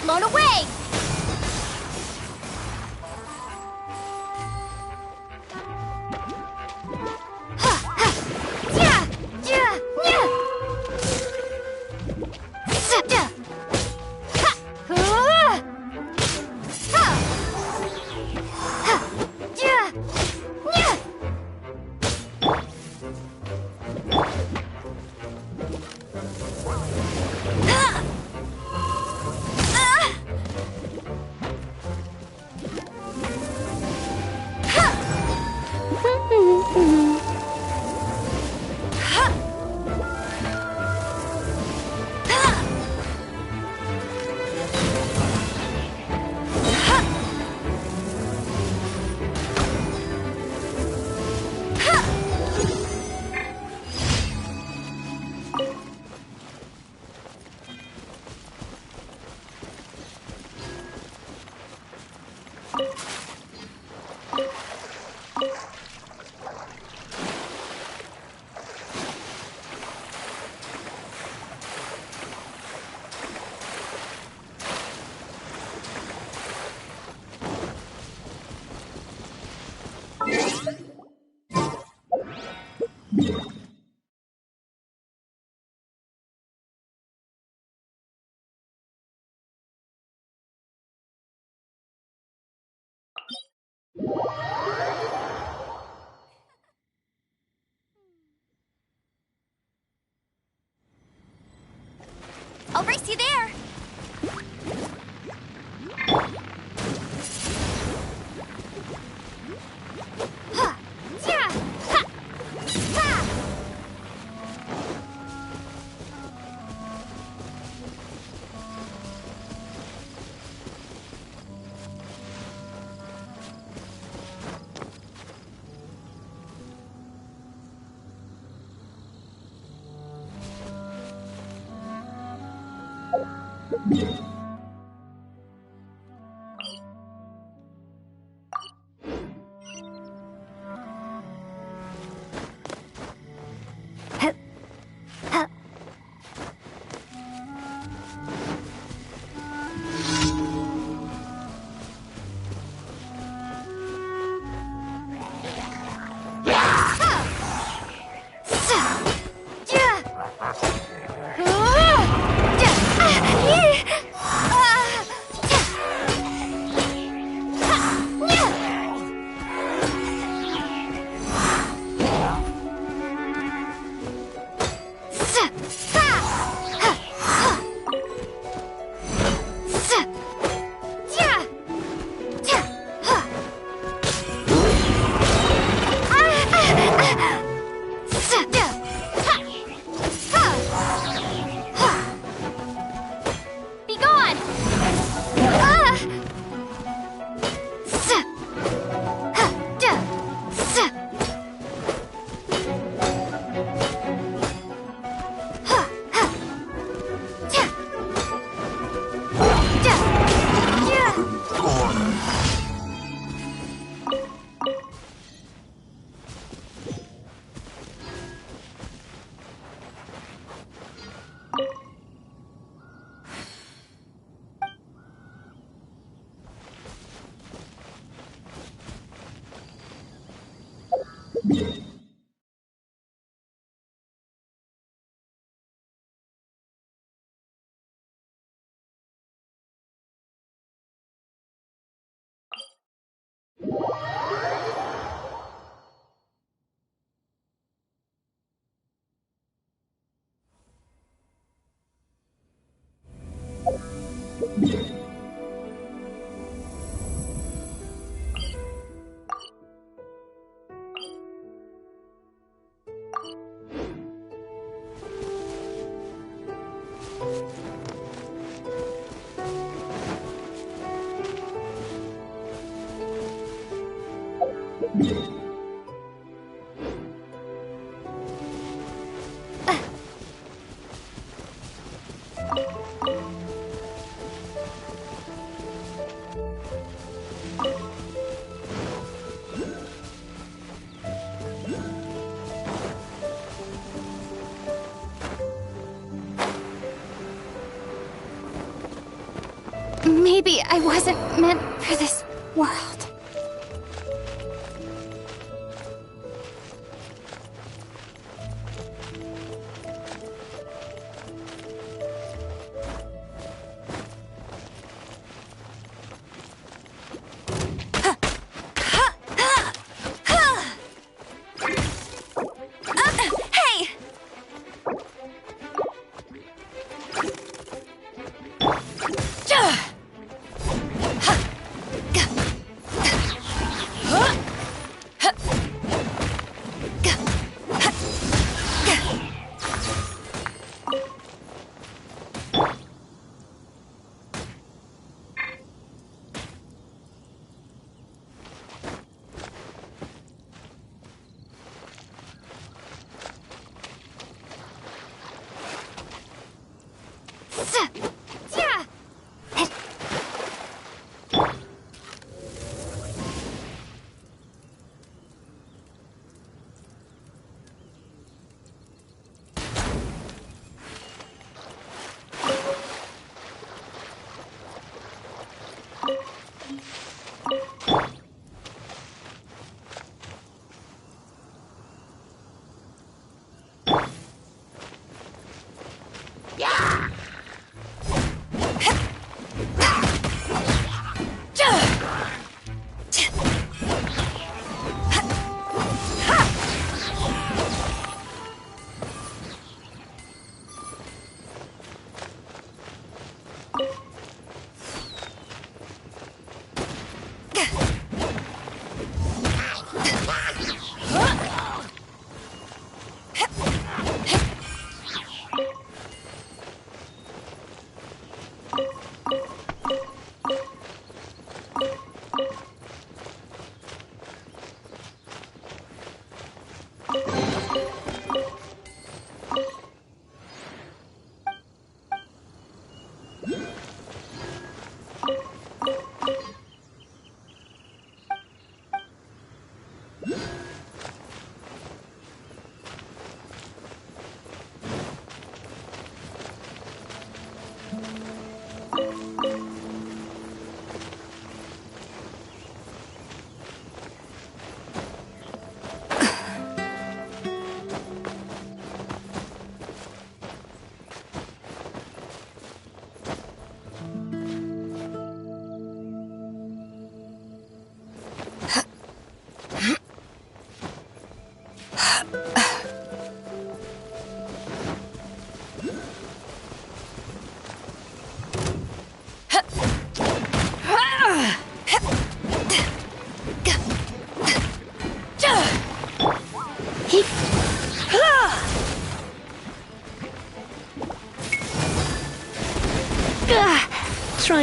blown away! I'll race you there! Maybe I wasn't meant for this world.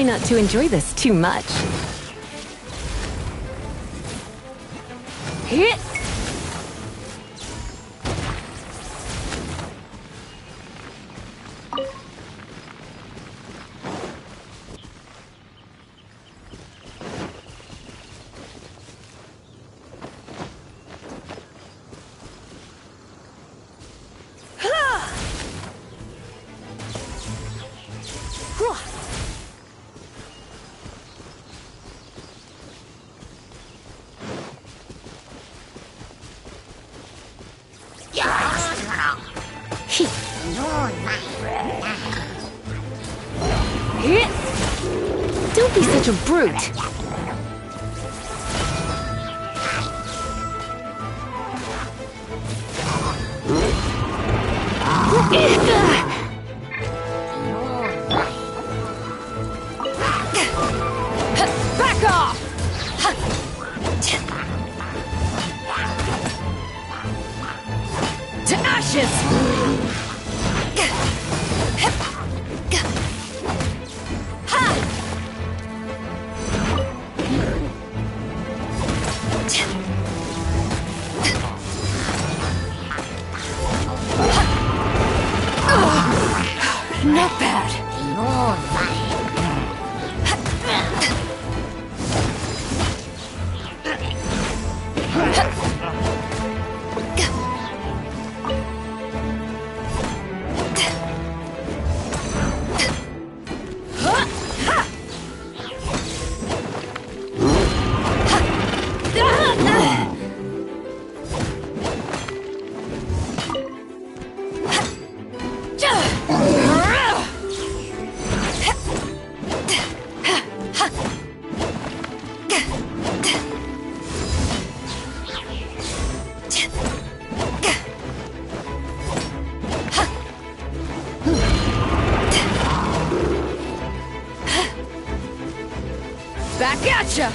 not to enjoy this too much. Hit! Don't be such a brute. Back off! To ashes! Not bad. Back at ya!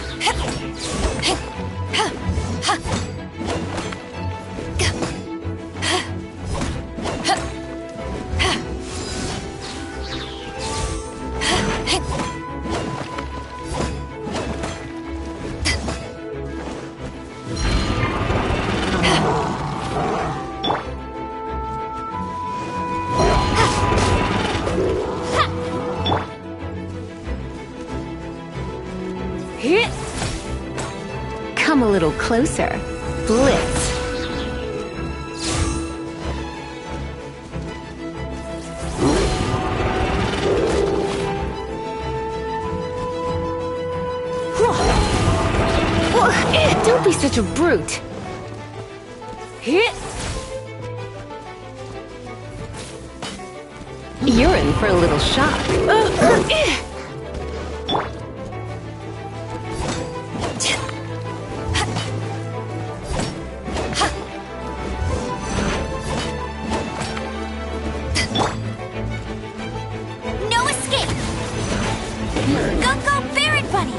Come a little closer. Blitz. Don't be such a brute. Hit! You're in for a little shock. No escape! Go, Barret Bunny!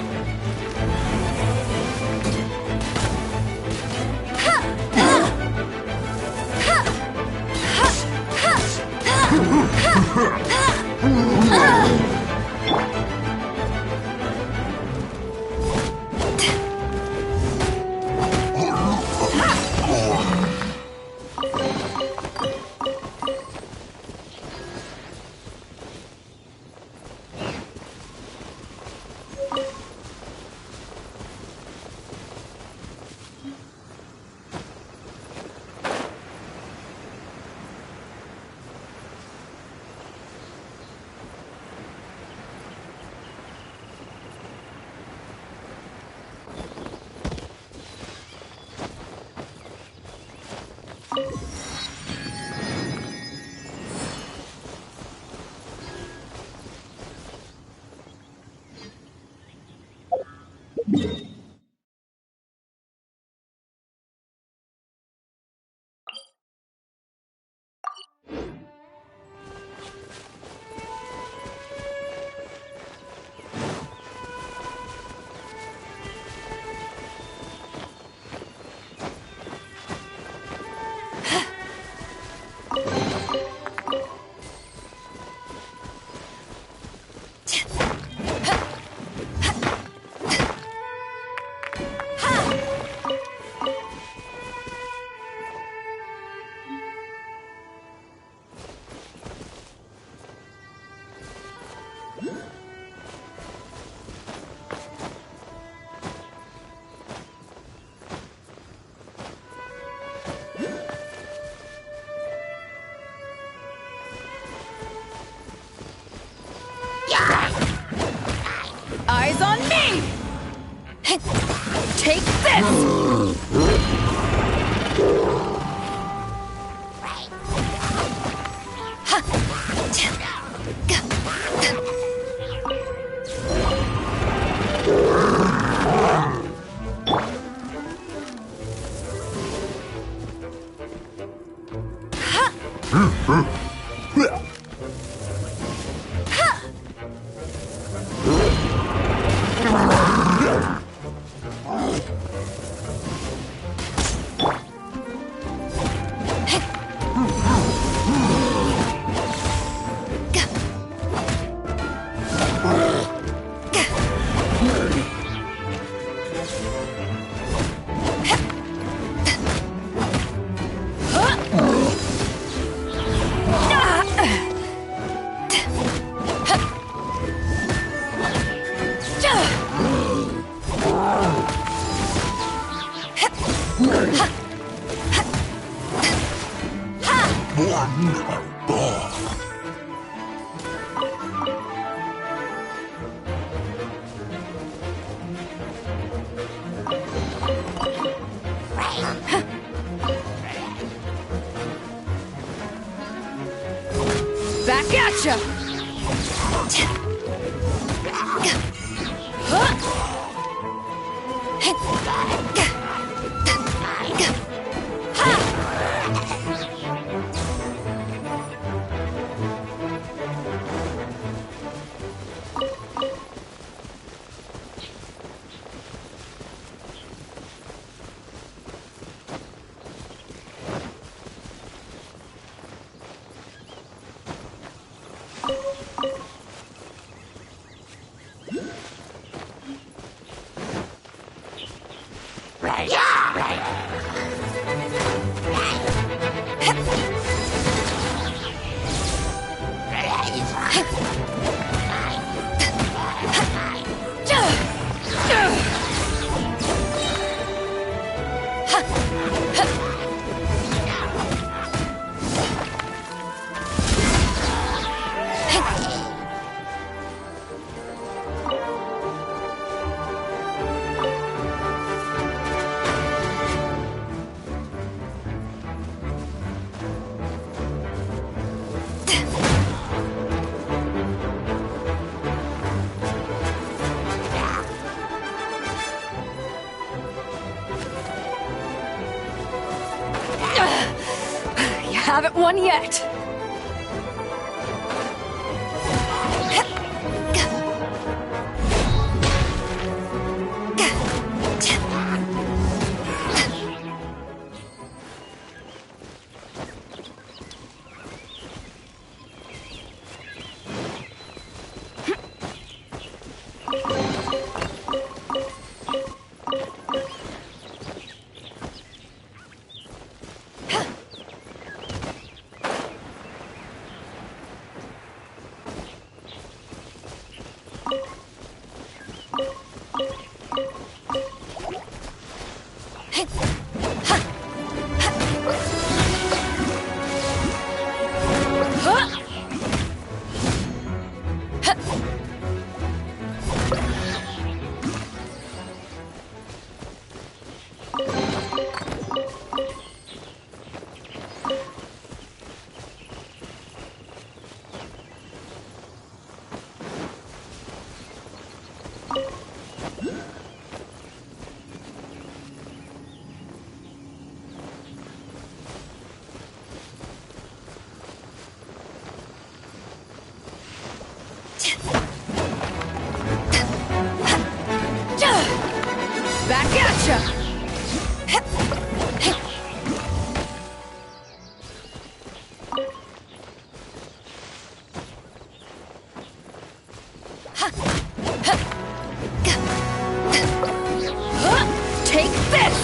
Eyes on me! Take this! Back at ya! Haven't won yet! Back at ya! Take this!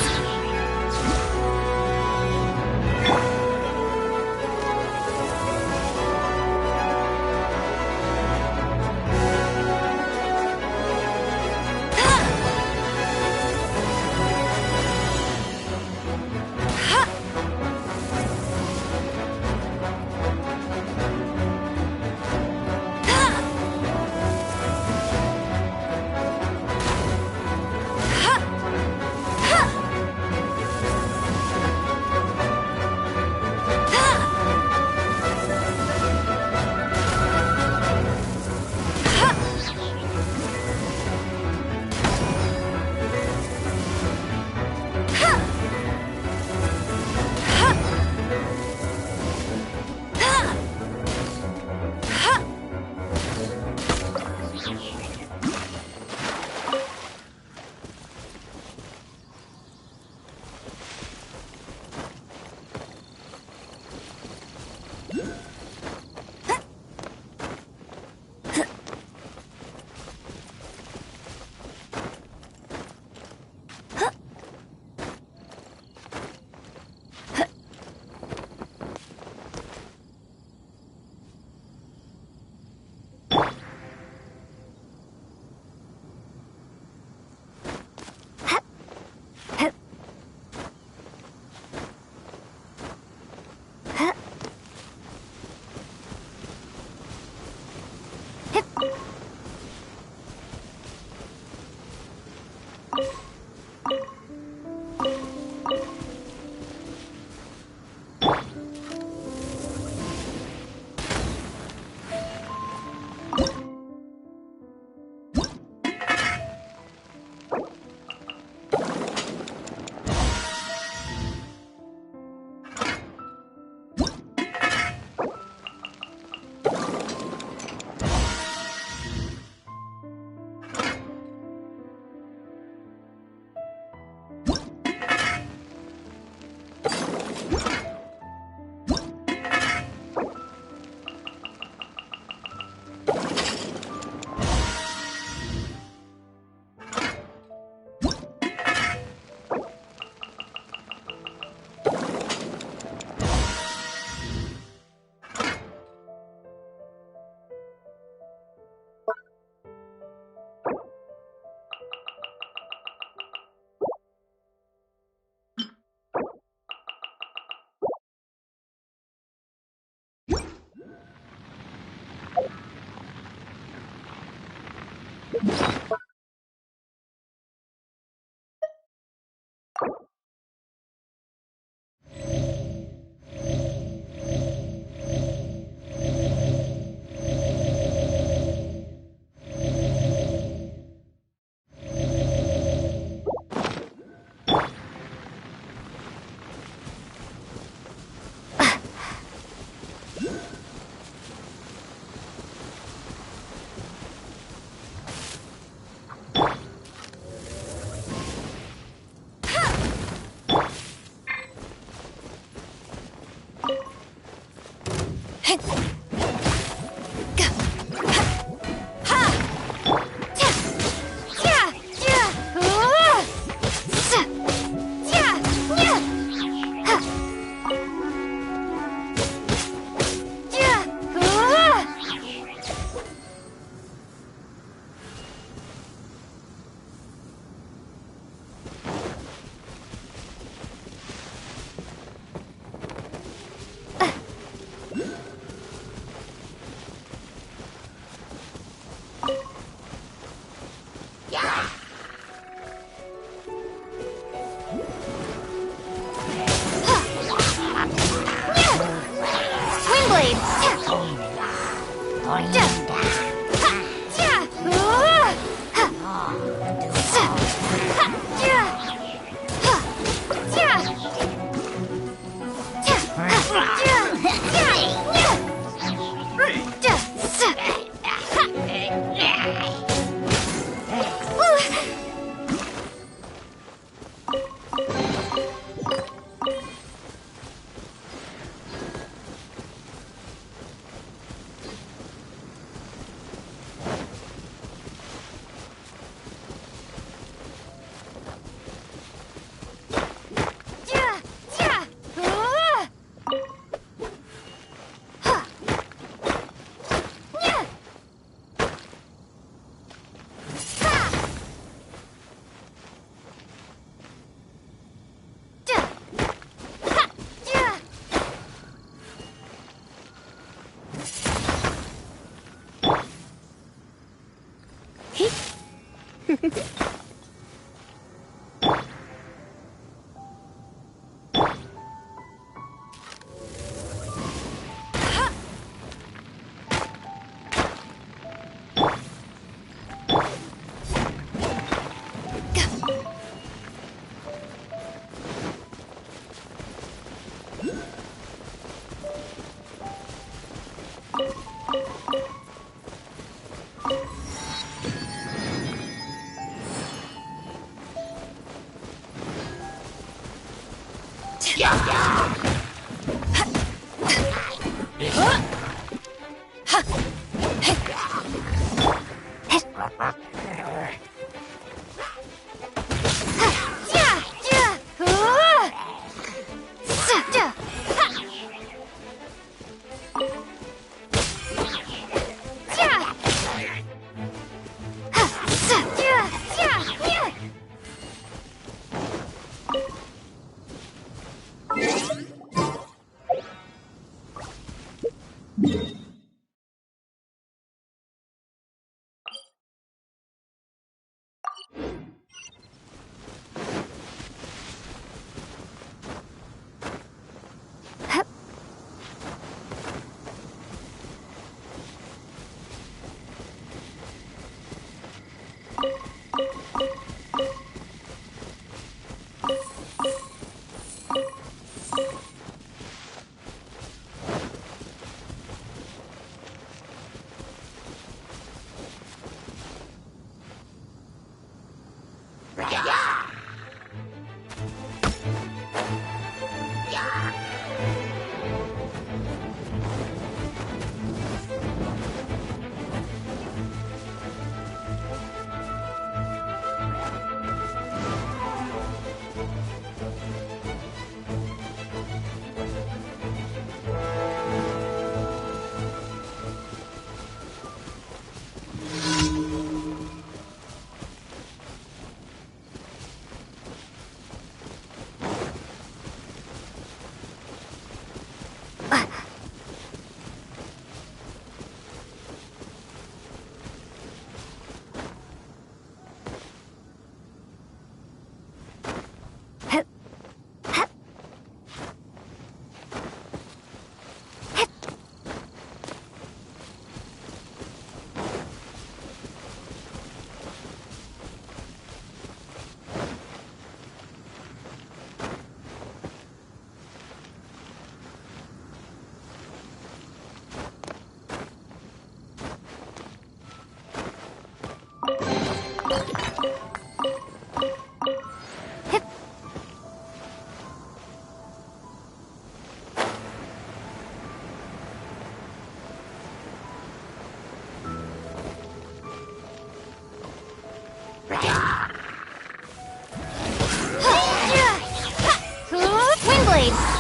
Twin blade!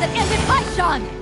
that ended Paishan!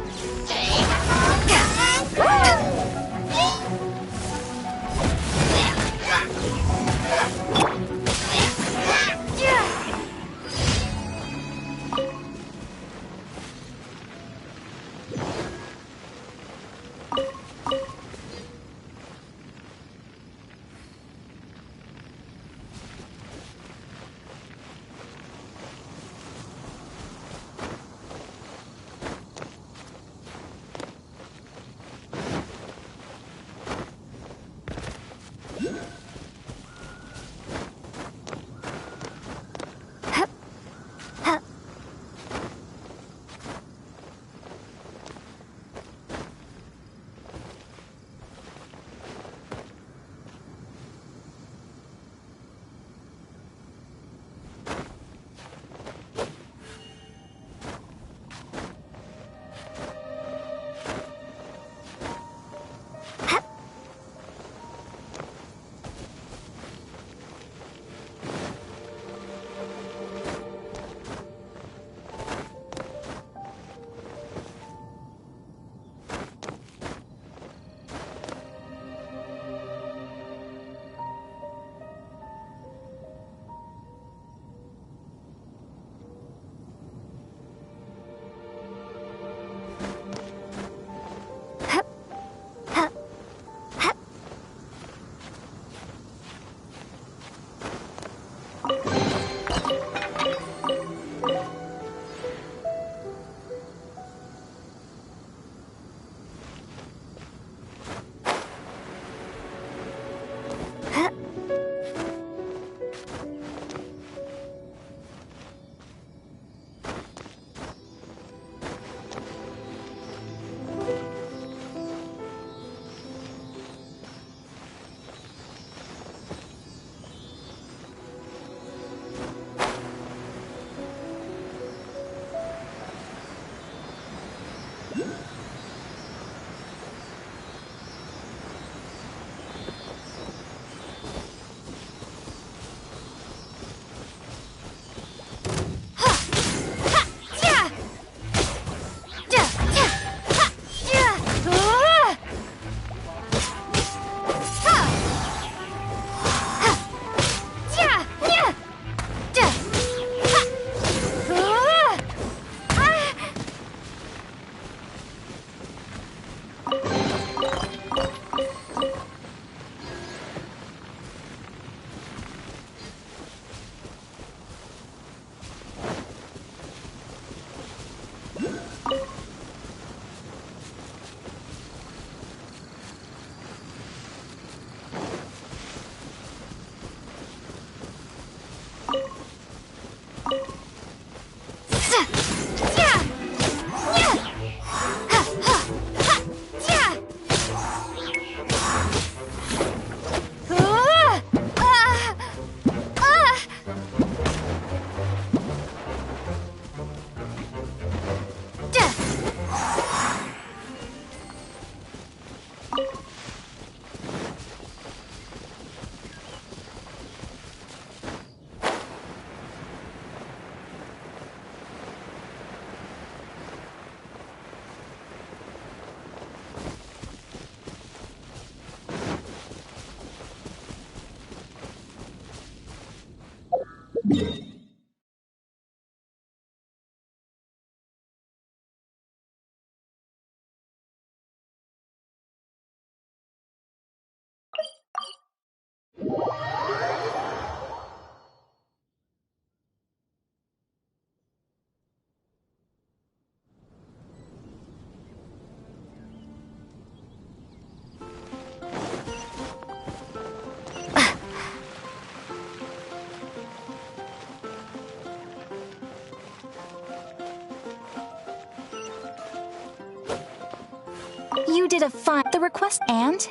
You did a fine... The request and...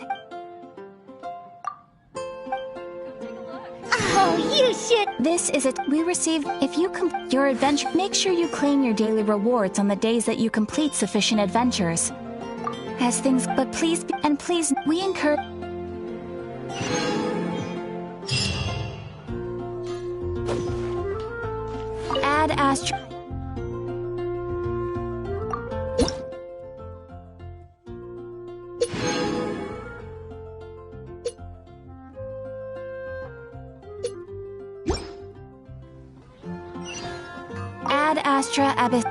Oh, you should... This is it. We received... If you complete your adventure, make sure you claim your daily rewards on the days that you complete sufficient adventures. As things... But please... And please, we encourage... Add Astro... Astra Abyss.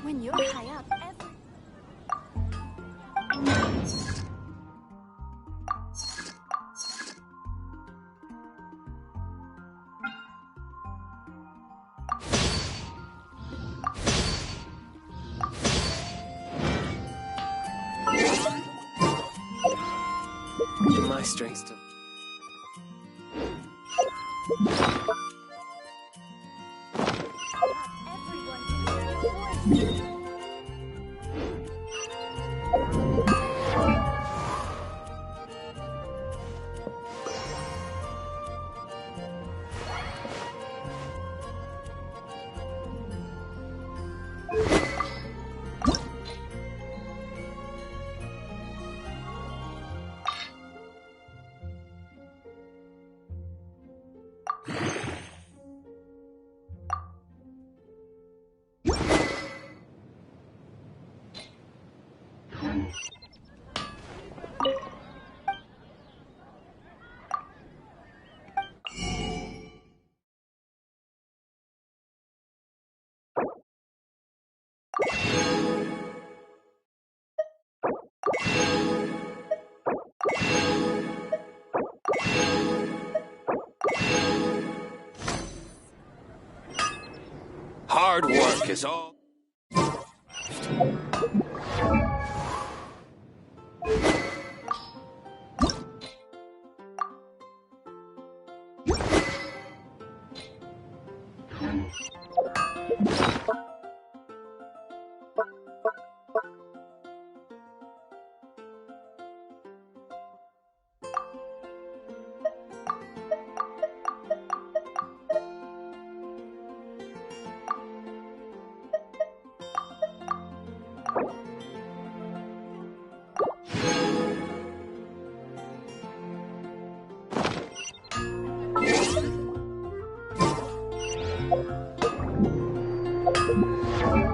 When you're high up, My strength's to... Hard work is all. Bye.